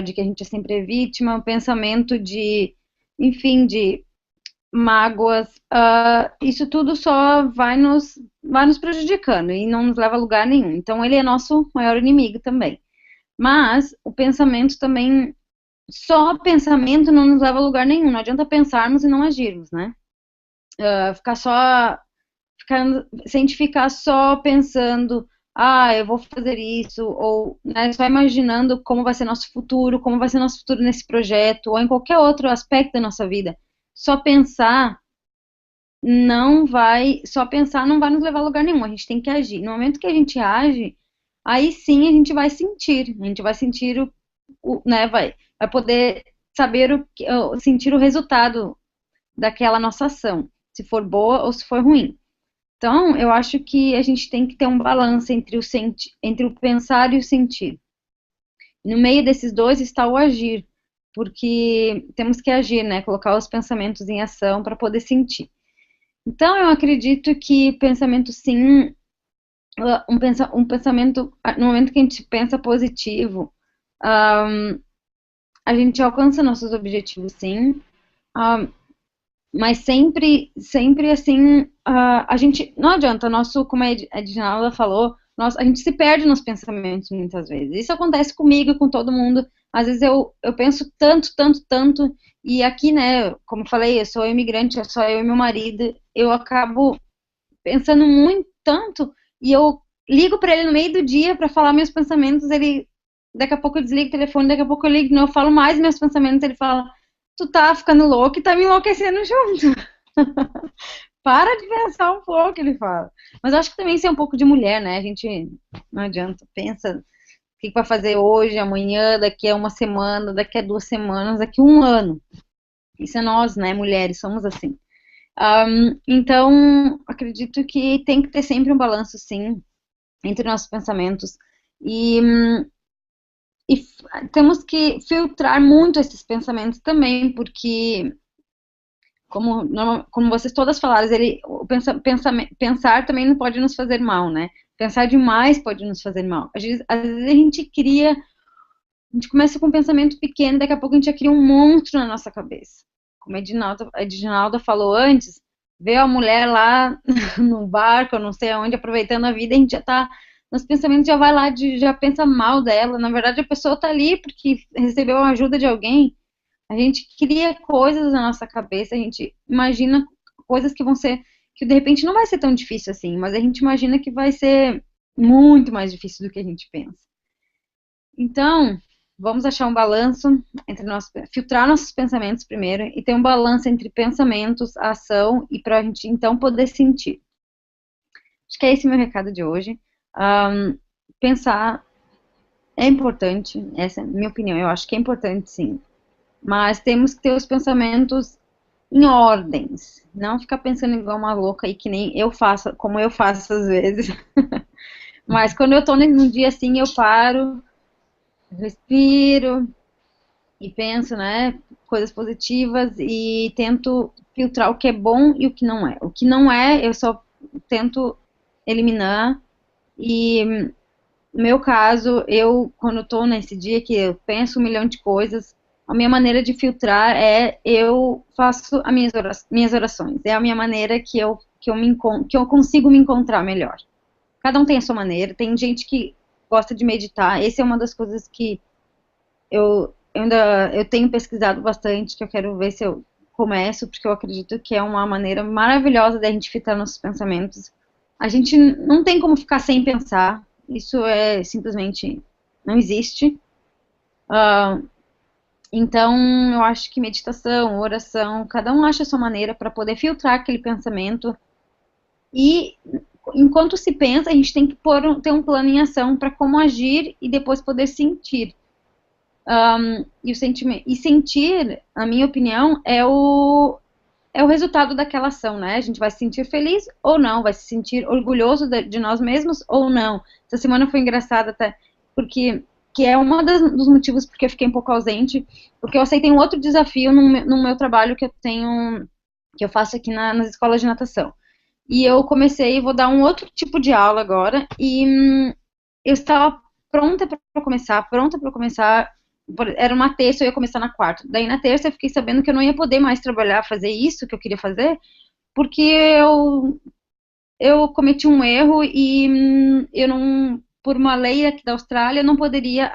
de que a gente sempre é vítima, o pensamento de, enfim, de mágoas, isso tudo só vai nos prejudicando e não nos leva a lugar nenhum. Então, ele é nosso maior inimigo também. Mas o pensamento também, só pensamento não nos leva a lugar nenhum. Não adianta pensarmos e não agirmos, né? Se a gente ficar só pensando, eu vou fazer isso, ou né, só imaginando como vai ser nosso futuro, como vai ser nosso futuro nesse projeto, ou em qualquer outro aspecto da nossa vida. Só pensar só pensar não vai nos levar a lugar nenhum. A gente tem que agir. No momento que a gente age, aí sim a gente vai sentir né, vai poder saber sentir o resultado daquela nossa ação, se for boa ou se for ruim. Então, eu acho que a gente tem que ter um balanço entre o pensar e o sentir. No meio desses dois está o agir, porque temos que agir, né? Colocar os pensamentos em ação para poder sentir. Então, eu acredito que pensamento, sim, um pensamento, no momento que a gente pensa positivo, a gente alcança nossos objetivos, sim, mas sempre assim, a gente, não adianta, como a Edinalda falou, a gente se perde nos pensamentos muitas vezes. Isso acontece comigo e com todo mundo. Às vezes eu penso tanto, e aqui, né, como eu falei, eu sou imigrante, é só eu e meu marido, eu acabo pensando muito, tanto, e eu ligo para ele no meio do dia para falar meus pensamentos, daqui a pouco eu desligo o telefone, daqui a pouco eu ligo, eu falo mais meus pensamentos, ele fala, tu tá ficando louco e tá me enlouquecendo junto. Para de pensar um pouco, ele fala. Mas eu acho que também isso é um pouco de mulher, né? A gente, não adianta, pensa o que vai fazer hoje, amanhã, daqui a uma semana, daqui a 2 semanas, daqui a um ano. Isso é nós, né, mulheres, somos assim. Então, acredito que tem que ter sempre um balanço, sim, entre nossos pensamentos. E temos que filtrar muito esses pensamentos também, porque, como vocês todas falaram, pensar também não pode nos fazer mal, né? Pensar demais pode nos fazer mal. Às vezes a gente começa com um pensamento pequeno, daqui a pouco a gente já cria um monstro na nossa cabeça. Como a Edinalda falou antes, vê a mulher lá no barco, eu não sei aonde, aproveitando a vida, a gente já tá, nos pensamentos já vai lá, já pensa mal dela. Na verdade, a pessoa tá ali porque recebeu a ajuda de alguém. A gente cria coisas na nossa cabeça, a gente imagina coisas que vão ser, que de repente não vai ser tão difícil assim, mas a gente imagina que vai ser muito mais difícil do que a gente pensa. Então, vamos achar um balanço filtrar nossos pensamentos primeiro e ter um balanço entre pensamentos, ação e para a gente então poder sentir. Acho que é esse meu recado de hoje. Pensar é importante, essa é a minha opinião, eu acho que é importante sim, mas temos que ter os pensamentos em ordens, não ficar pensando igual uma louca aí que nem eu faço, como eu faço às vezes. Mas quando eu tô num dia assim, eu paro, respiro e penso, né, coisas positivas e tento filtrar o que é bom e o que não é. O que não é, eu só tento eliminar. E no meu caso, quando eu tô nesse dia que eu penso um milhão de coisas, a minha maneira de filtrar eu faço as minhas orações. É a minha maneira que eu consigo me encontrar melhor. Cada um tem a sua maneira. Tem gente que gosta de meditar. Essa é uma das coisas que eu tenho pesquisado bastante, que eu quero ver se eu começo, porque eu acredito que é uma maneira maravilhosa da gente filtrar nossos pensamentos. A gente não tem como ficar sem pensar. Isso simplesmente não existe. Então, eu acho que meditação, oração, cada um acha a sua maneira para poder filtrar aquele pensamento. E enquanto se pensa, a gente tem que ter um plano em ação para como agir e depois poder sentir. E sentir, na minha opinião, é o resultado daquela ação, né? A gente vai se sentir feliz ou não, vai se sentir orgulhoso de nós mesmos ou não. Essa semana foi engraçada até, porque que é um dos motivos porque eu fiquei um pouco ausente, porque eu aceitei um outro desafio no meu trabalho que eu faço aqui nas escolas de natação. E eu vou dar um outro tipo de aula agora, e eu estava pronta para começar, era uma terça, eu ia começar na quarta. Daí na terça eu fiquei sabendo que eu não ia poder mais trabalhar, fazer isso que eu queria fazer, porque eu cometi um erro e eu não, por uma lei aqui da Austrália, não poderia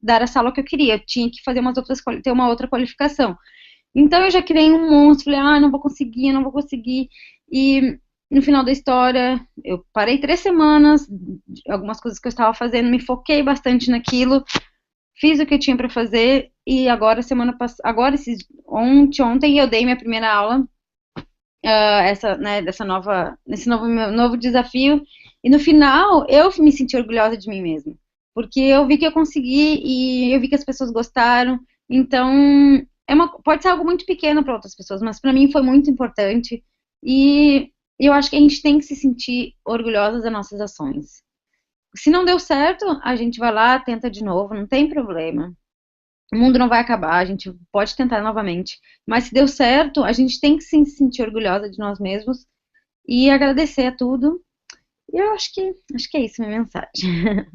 dar essa aula que eu queria. Eu tinha que fazer ter uma outra qualificação. Então eu já criei um monstro, falei, não vou conseguir, não vou conseguir. E no final da história, eu parei 3 semanas, algumas coisas que eu estava fazendo, me foquei bastante naquilo, fiz o que eu tinha para fazer, e agora, ontem, eu dei minha primeira aula, nesse novo desafio, e no final, eu me senti orgulhosa de mim mesma, porque eu vi que eu consegui, e eu vi que as pessoas gostaram, então, pode ser algo muito pequeno para outras pessoas, mas para mim foi muito importante, e eu acho que a gente tem que se sentir orgulhosa das nossas ações. Se não deu certo, a gente vai lá, tenta de novo, não tem problema. O mundo não vai acabar, a gente pode tentar novamente. Mas se deu certo, a gente tem que se sentir orgulhosa de nós mesmos e agradecer a tudo. E eu acho que é isso a minha mensagem.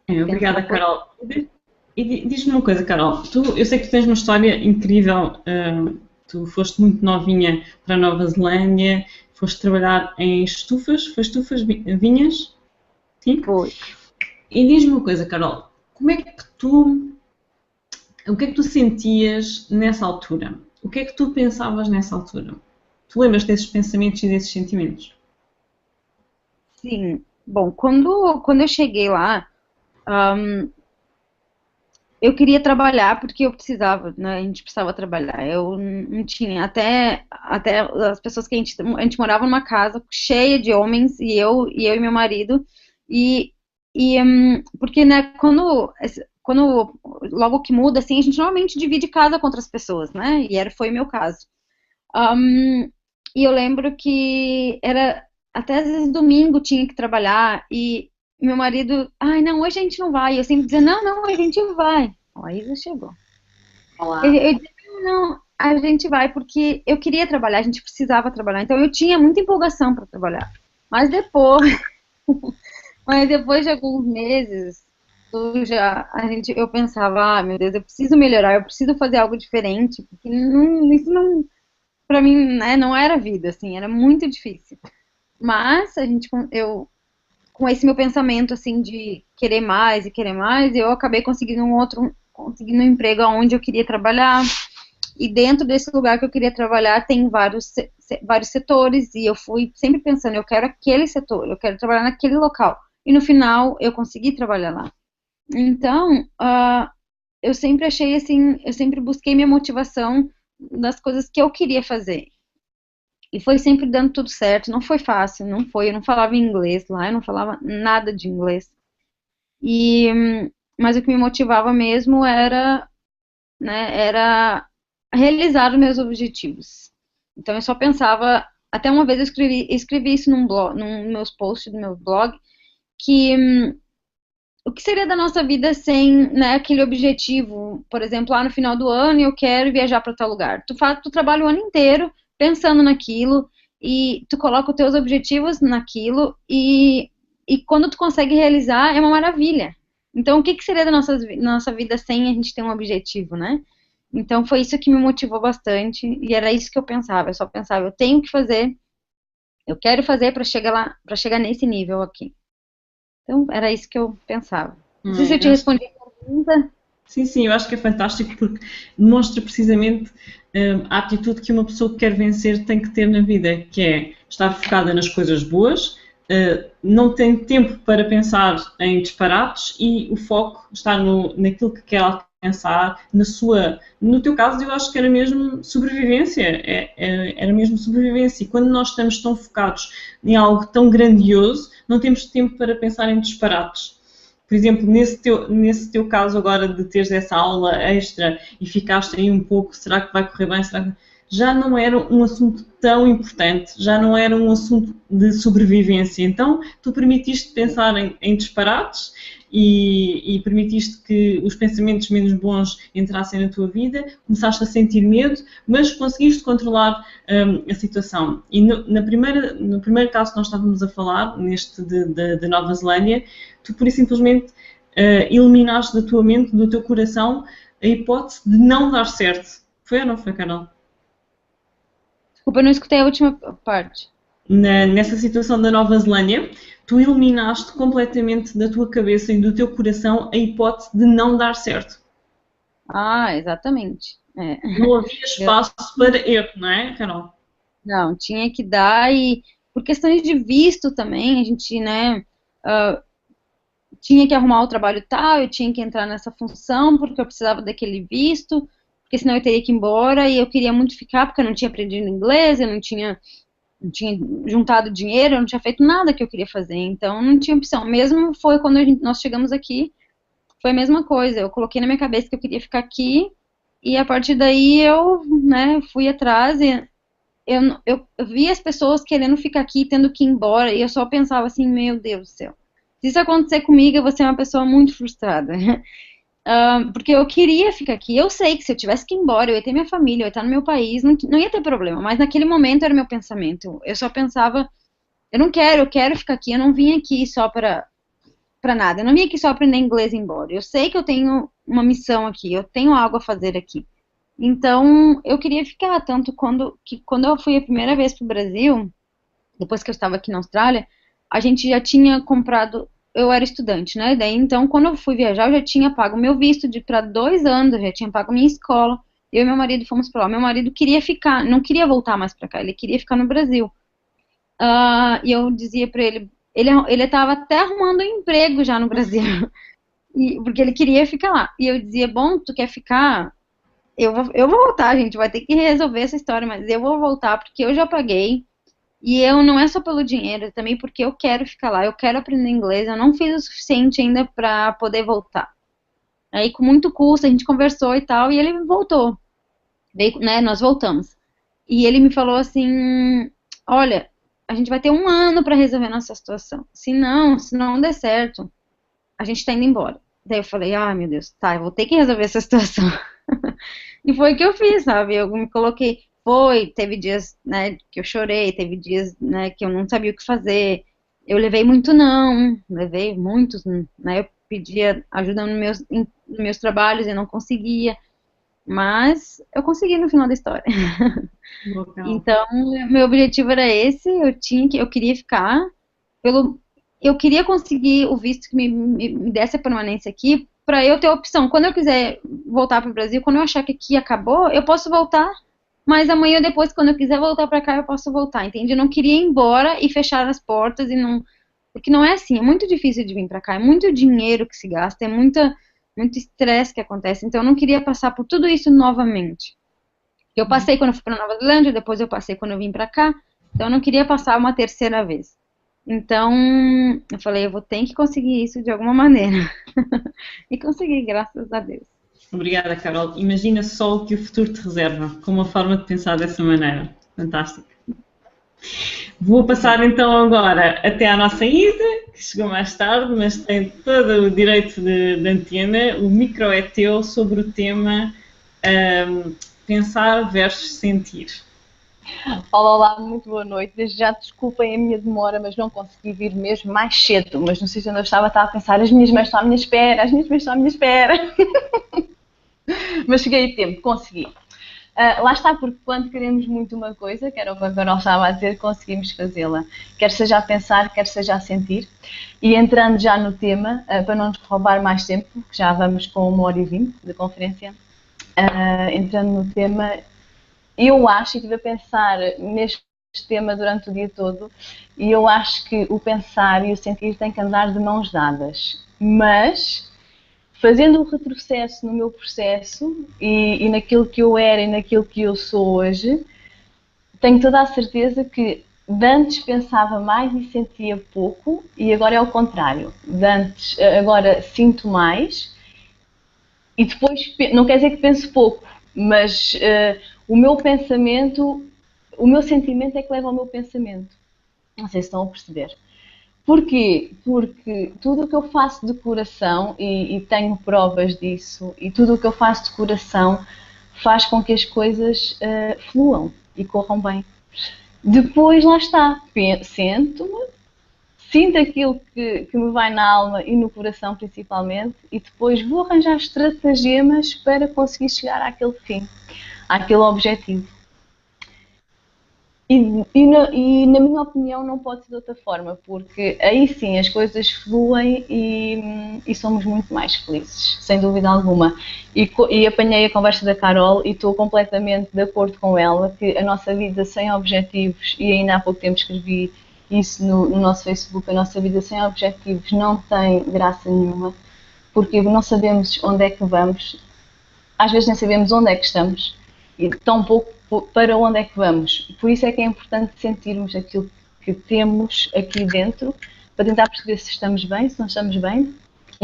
Obrigada, Carol. E diz-me uma coisa, Carol. Eu sei que tu tens uma história incrível. Tu foste muito novinha para a Nova Zelândia, foste trabalhar em estufas, vinhas? Sim? Foi. E diz-me uma coisa, Carol, o que é que tu sentias nessa altura? O que é que tu pensavas nessa altura? Tu lembras desses pensamentos e desses sentimentos? Sim. Bom, quando eu cheguei lá, eu queria trabalhar porque eu precisava, né? A gente precisava trabalhar. Eu não tinha, até as pessoas que a gente morava numa casa cheia de homens e eu e meu marido porque, né, quando logo que muda, assim, a gente normalmente divide casa com outras pessoas, né? E foi o meu caso. E eu lembro que até às vezes domingo tinha que trabalhar e meu marido, não, hoje a gente não vai. Eu sempre dizia, não, a gente vai. Ó, a Isa chegou. Olá. Eu dizia, não, a gente vai porque eu queria trabalhar, a gente precisava trabalhar. Então eu tinha muita empolgação para trabalhar. Mas depois de alguns meses, eu pensava, meu Deus, eu preciso melhorar, eu preciso fazer algo diferente, porque isso não, pra mim, né, não era vida, assim, era muito difícil. Mas com esse meu pensamento, assim, de querer mais, eu acabei conseguindo um emprego onde eu queria trabalhar, e dentro desse lugar que eu queria trabalhar tem vários setores, e eu fui sempre pensando, eu quero aquele setor, eu quero trabalhar naquele local. E no final, eu consegui trabalhar lá. Então, eu sempre achei assim, eu sempre busquei minha motivação nas coisas que eu queria fazer. E foi sempre dando tudo certo, não foi fácil, eu não falava inglês lá, eu não falava nada de inglês. Mas o que me motivava mesmo era realizar os meus objetivos. Então eu só pensava, até uma vez eu escrevi isso num meus posts do meu blog, que o que seria da nossa vida sem, né, aquele objetivo? Por exemplo, no final do ano eu quero viajar para tal lugar. Tu trabalha o ano inteiro pensando naquilo e tu coloca os teus objetivos naquilo e quando tu consegue realizar é uma maravilha. Então, o que seria da nossa vida sem a gente ter um objetivo, né? Então, foi isso que me motivou bastante e era isso que eu pensava. Eu só pensava, eu tenho que fazer, eu quero fazer para chegar lá, para chegar nesse nível aqui. Então, era isso que eu pensava. Não sei se eu te respondi a pergunta. Sim, eu acho que é fantástico porque demonstra precisamente a atitude que uma pessoa que quer vencer tem que ter na vida, que é estar focada nas coisas boas, não tem tempo para pensar em disparates e o foco está naquilo que quer alcançar, no teu caso eu acho que era mesmo sobrevivência, era mesmo sobrevivência, e quando nós estamos tão focados em algo tão grandioso, não temos tempo para pensar em disparates. Por exemplo, nesse teu caso agora de teres essa aula extra e ficaste aí um pouco, será que vai correr bem, já não era um assunto tão importante, já não era um assunto de sobrevivência. Então, tu permitiste pensar em disparates e permitiste que os pensamentos menos bons entrassem na tua vida, começaste a sentir medo, mas conseguiste controlar a situação. E no primeiro caso que nós estávamos a falar, neste de Nova Zelândia, tu pura e simplesmente eliminaste da tua mente, do teu coração, a hipótese de não dar certo. Foi ou não foi, Carol? Desculpa, eu não escutei a última parte. Nessa situação da Nova Zelândia, tu eliminaste completamente da tua cabeça e do teu coração a hipótese de não dar certo. Ah, exatamente. É. Não havia espaço para erro, não é, Carol? Não, tinha que dar e por questões de visto também, a gente, né, tinha que arrumar o trabalho tal, eu tinha que entrar nessa função porque eu precisava daquele visto, porque senão eu teria que ir embora e eu queria muito ficar porque eu não tinha aprendido inglês, eu não tinha juntado dinheiro, eu não tinha feito nada que eu queria fazer, então não tinha opção. Mesmo foi quando nós chegamos aqui, foi a mesma coisa, eu coloquei na minha cabeça que eu queria ficar aqui e a partir daí eu, né, fui atrás e eu vi as pessoas querendo ficar aqui, tendo que ir embora, e eu só pensava assim, meu Deus do céu, se isso acontecer comigo, eu vou ser uma pessoa muito frustrada. Porque eu queria ficar aqui, eu sei que se eu tivesse que ir embora, eu ia ter minha família, eu ia estar no meu país, não ia ter problema, mas naquele momento era meu pensamento, eu só pensava, eu não quero, eu quero ficar aqui, eu não vim aqui só para nada, eu não vim aqui só aprender inglês e ir embora, eu sei que eu tenho uma missão aqui, eu tenho algo a fazer aqui. Então, eu queria ficar, tanto quando eu fui a primeira vez para o Brasil, depois que eu estava aqui na Austrália, a gente já tinha comprado, eu era estudante, né? Daí, então, quando eu fui viajar, eu já tinha pago meu visto para 2 anos, eu já tinha pago minha escola, eu e meu marido fomos para lá. Meu marido queria ficar, não queria voltar mais para cá, ele queria ficar no Brasil. E eu dizia para ele estava até arrumando um emprego já no Brasil, porque ele queria ficar lá. E eu dizia, bom, tu quer ficar? Eu vou voltar, gente, vai ter que resolver essa história, mas eu vou voltar porque eu já paguei. E eu não é só pelo dinheiro, é também porque eu quero ficar lá, eu quero aprender inglês, eu não fiz o suficiente ainda para poder voltar. Aí, com muito custo, a gente conversou e tal, e ele voltou. Veio, né, nós voltamos. E ele me falou assim, olha, a gente vai ter 1 ano para resolver nossa situação. Se não der certo, a gente tá indo embora. Daí eu falei, meu Deus, tá, eu vou ter que resolver essa situação. E foi o que eu fiz, sabe? Eu me coloquei, teve dias, né, que eu chorei, teve dias, né, que eu não sabia o que fazer. Eu levei muitos, né, eu pedia ajuda nos meus trabalhos e não conseguia, mas eu consegui no final da história. Então, meu objetivo era esse, eu queria ficar, eu queria conseguir o visto que me desse a permanência aqui, para eu ter a opção. Quando eu quiser voltar para o Brasil, quando eu achar que aqui acabou, eu posso voltar, mas amanhã ou depois, quando eu quiser voltar para cá, eu posso voltar, entende? Eu não queria ir embora e fechar as portas, porque não é assim, é muito difícil de vir para cá, é muito dinheiro que se gasta, é muito estresse que acontece, então eu não queria passar por tudo isso novamente. Eu passei quando eu fui para Nova Zelândia, depois eu passei quando eu vim para cá, então eu não queria passar uma terceira vez. Então, eu falei, eu vou ter que conseguir isso de alguma maneira. E consegui, graças a Deus. Obrigada, Carol. Imagina só o que o futuro te reserva, com uma forma de pensar dessa maneira. Fantástico. Vou passar então agora até à nossa Isa, que chegou mais tarde, mas tem todo o direito de antena. O micro é teu sobre o tema pensar versus sentir. Olá, muito boa noite. Desde já desculpem a minha demora, mas não consegui vir mesmo mais cedo. Mas no sítio onde eu estava a pensar, as minhas mães estão à minha espera, as minhas mães estão à minha espera. Mas cheguei a tempo, consegui. Lá está, porque quando queremos muito uma coisa, que era o que a Carol estava a dizer, conseguimos fazê-la. Quer seja a pensar, quer seja a sentir. E entrando já no tema, para não nos roubar mais tempo, que já vamos com 1h20 de conferência, entrando no tema, eu acho, e estive a pensar neste tema durante o dia todo, e eu acho que o pensar e o sentir têm que andar de mãos dadas. Mas, fazendo um retrocesso no meu processo e naquilo que eu era e naquilo que eu sou hoje, tenho toda a certeza que de antes pensava mais e sentia pouco, e agora é o contrário. De antes, agora sinto mais, e depois, não quer dizer que penso pouco, mas o meu pensamento, o meu sentimento é que leva ao meu pensamento. Não sei se estão a perceber. Porquê? Porque tudo o que eu faço de coração, e tenho provas disso, e tudo o que eu faço de coração faz com que as coisas fluam e corram bem. Depois, lá está, sento-me, sinto aquilo que me vai na alma e no coração principalmente, e depois vou arranjar estratagemas para conseguir chegar àquele fim, àquele objetivo. E na minha opinião não pode ser de outra forma, porque aí sim as coisas fluem e somos muito mais felizes, sem dúvida alguma. E apanhei a conversa da Carol e estou completamente de acordo com ela, que a nossa vida sem objetivos, e ainda há pouco tempo escrevi isso no nosso Facebook, a nossa vida sem objetivos não tem graça nenhuma, porque não sabemos onde é que vamos, às vezes nem sabemos onde é que estamos, e tão pouco para onde é que vamos. Por isso é que é importante sentirmos aquilo que temos aqui dentro, para tentar perceber se estamos bem, se não estamos bem,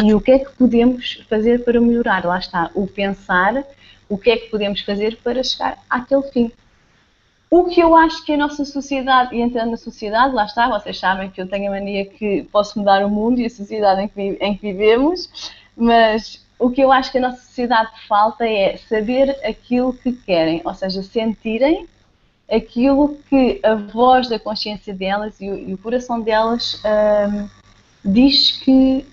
e o que é que podemos fazer para melhorar. Lá está, o pensar, o que é que podemos fazer para chegar àquele fim. O que eu acho que a nossa sociedade, e entrando na sociedade, lá está, vocês sabem que eu tenho a mania que posso mudar o mundo e a sociedade em que vivemos, mas o que eu acho que a nossa sociedade falta é saber aquilo que querem, ou seja, sentirem aquilo que a voz da consciência delas e o coração delas diz que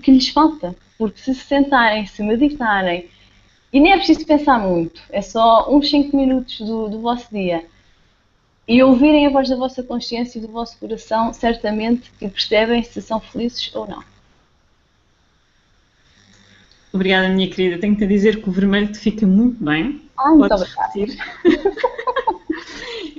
lhes falta. Porque se sentarem, se meditarem, e nem é preciso pensar muito, é só uns 5 minutos do vosso dia, e ouvirem a voz da vossa consciência e do vosso coração, certamente que percebem se são felizes ou não. Obrigada, minha querida. Tenho-te a dizer que o vermelho te fica muito bem. Muito Podes repetir.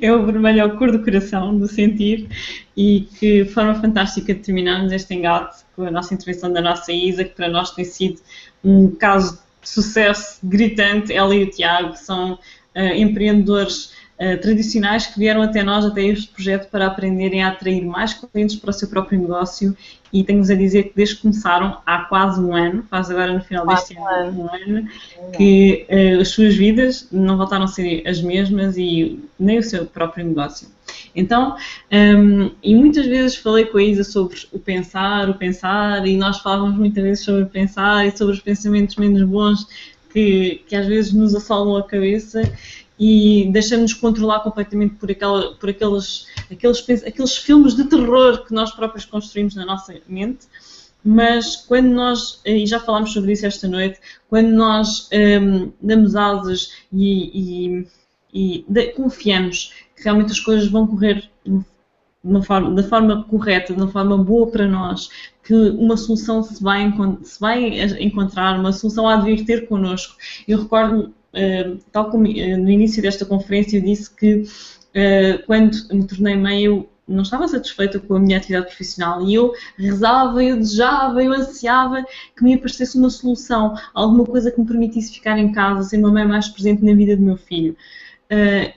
É o vermelho, é a cor do coração, do sentir, e que forma fantástica de terminarmos este engate com a nossa intervenção da nossa Isa, que para nós tem sido um caso de sucesso gritante. Ela e o Tiago são empreendedores tradicionais que vieram até nós, até este projeto, para aprenderem a atrair mais clientes para o seu próprio negócio, e tenho-vos a dizer que desde que começaram, há quase um ano, faz agora no final deste ano, um ano, que as suas vidas não voltaram a ser as mesmas e nem o seu próprio negócio. Então, e muitas vezes falei com a Isa sobre o pensar, e nós falávamos muitas vezes sobre o pensar e sobre os pensamentos menos bons que às vezes nos assolam a cabeça, e deixamos-nos controlar completamente por aqueles filmes de terror que nós próprios construímos na nossa mente. Mas quando nós, e já falámos sobre isso esta noite, quando nós damos asas e confiamos que realmente as coisas vão correr da forma correta, de uma forma boa para nós, que uma solução se vai encontrar, uma solução há de vir ter connosco. Eu recordo-me, tal como no início desta conferência eu disse que quando me tornei mãe eu não estava satisfeita com a minha atividade profissional, e eu rezava, eu desejava, eu ansiava que me aparecesse uma solução, alguma coisa que me permitisse ficar em casa, ser uma mãe mais presente na vida do meu filho.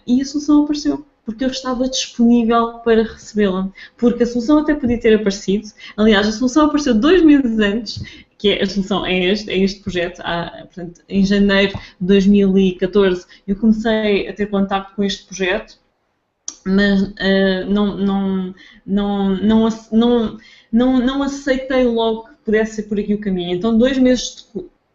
E a solução apareceu, porque eu estava disponível para recebê-la. Porque a solução até podia ter aparecido, aliás, a solução apareceu 2 meses antes, que a solução é este projeto. Portanto, em janeiro de 2014 eu comecei a ter contacto com este projeto, mas não aceitei logo que pudesse ser por aqui o caminho. Então 2 meses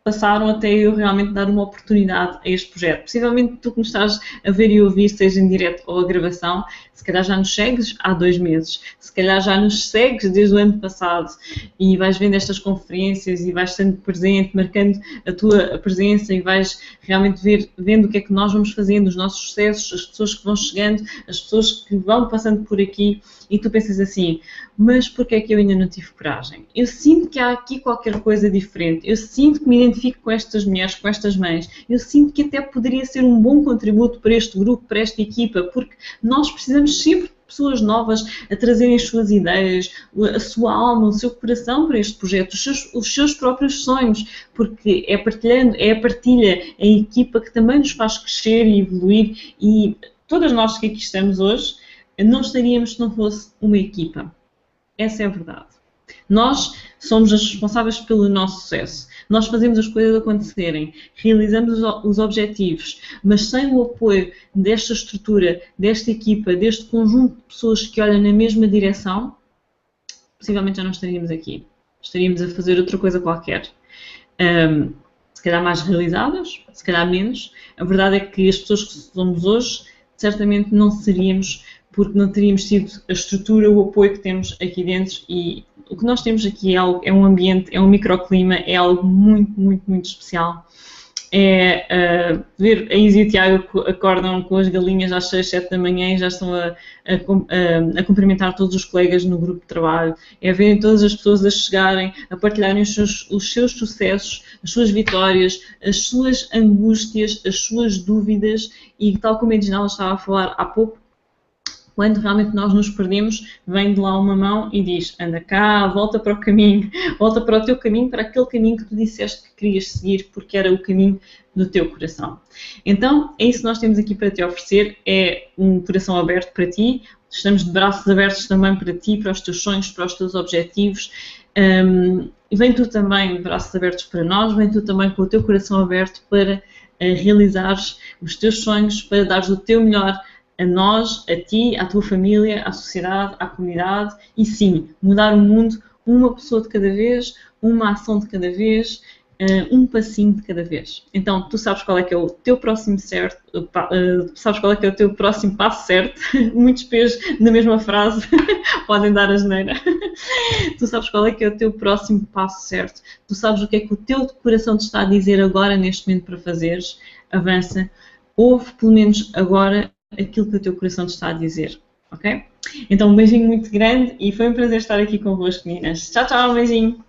passaram até eu realmente dar uma oportunidade a este projeto. Possivelmente tu que nos estás a ver e ouvir, seja em direto ou a gravação, se calhar já nos segues há 2 meses, se calhar já nos segues desde o ano passado e vais vendo estas conferências e vais estando presente, marcando a tua presença, e vais realmente vendo o que é que nós vamos fazendo, os nossos sucessos, as pessoas que vão chegando, as pessoas que vão passando por aqui, e tu pensas assim: mas porquê é que eu ainda não tive coragem? Eu sinto que há aqui qualquer coisa diferente, eu sinto que me identifico com estas mulheres, com estas mães, eu sinto que até poderia ser um bom contributo para este grupo, para esta equipa, porque nós precisamos sempre de pessoas novas a trazerem as suas ideias, a sua alma, o seu coração para este projeto, os seus próprios sonhos, porque é a partilha, a equipa que também nos faz crescer e evoluir, e todas nós que aqui estamos hoje não estaríamos se não fosse uma equipa. Essa é a verdade. Nós somos as responsáveis pelo nosso sucesso. Nós fazemos as coisas acontecerem, realizamos os objetivos, mas sem o apoio desta estrutura, desta equipa, deste conjunto de pessoas que olham na mesma direção, possivelmente já não estaríamos aqui. Estaríamos a fazer outra coisa qualquer. Se calhar mais realizadas, se calhar menos. A verdade é que as pessoas que somos hoje, certamente não seríamos porque não teríamos tido a estrutura, o apoio que temos aqui dentro, e o que nós temos aqui é um ambiente, é um microclima, é algo muito, muito, muito especial. Ver a Isa e o Tiago acordam com as galinhas às 6, 7 da manhã e já estão a cumprimentar todos os colegas no grupo de trabalho, é verem todas as pessoas a chegarem, a partilharem os seus sucessos, as suas vitórias, as suas angústias, as suas dúvidas, e tal como a Edinalda estava a falar há pouco, quando realmente nós nos perdemos, vem de lá uma mão e diz: anda cá, volta para o caminho, volta para o teu caminho, para aquele caminho que tu disseste que querias seguir, porque era o caminho do teu coração. Então, é isso que nós temos aqui para te oferecer, é um coração aberto para ti, estamos de braços abertos também para ti, para os teus sonhos, para os teus objetivos. E vem tu também de braços abertos para nós, vem tu também com o teu coração aberto para realizares os teus sonhos, para dares o teu melhor a nós, a ti, à tua família, à sociedade, à comunidade, e sim, mudar o mundo uma pessoa de cada vez, uma ação de cada vez, um passinho de cada vez. Então, tu sabes qual é que é o teu próximo certo, sabes qual é que é o teu próximo passo certo, muitos pés na mesma frase, podem dar asneira. Tu sabes qual é que é o teu próximo passo certo, tu sabes o que é que o teu coração te está a dizer agora, neste momento, para fazeres, avança, ouve pelo menos agora aquilo que o teu coração te está a dizer, ok? Então um beijinho muito grande e foi um prazer estar aqui convosco, meninas. Tchau, tchau, um beijinho!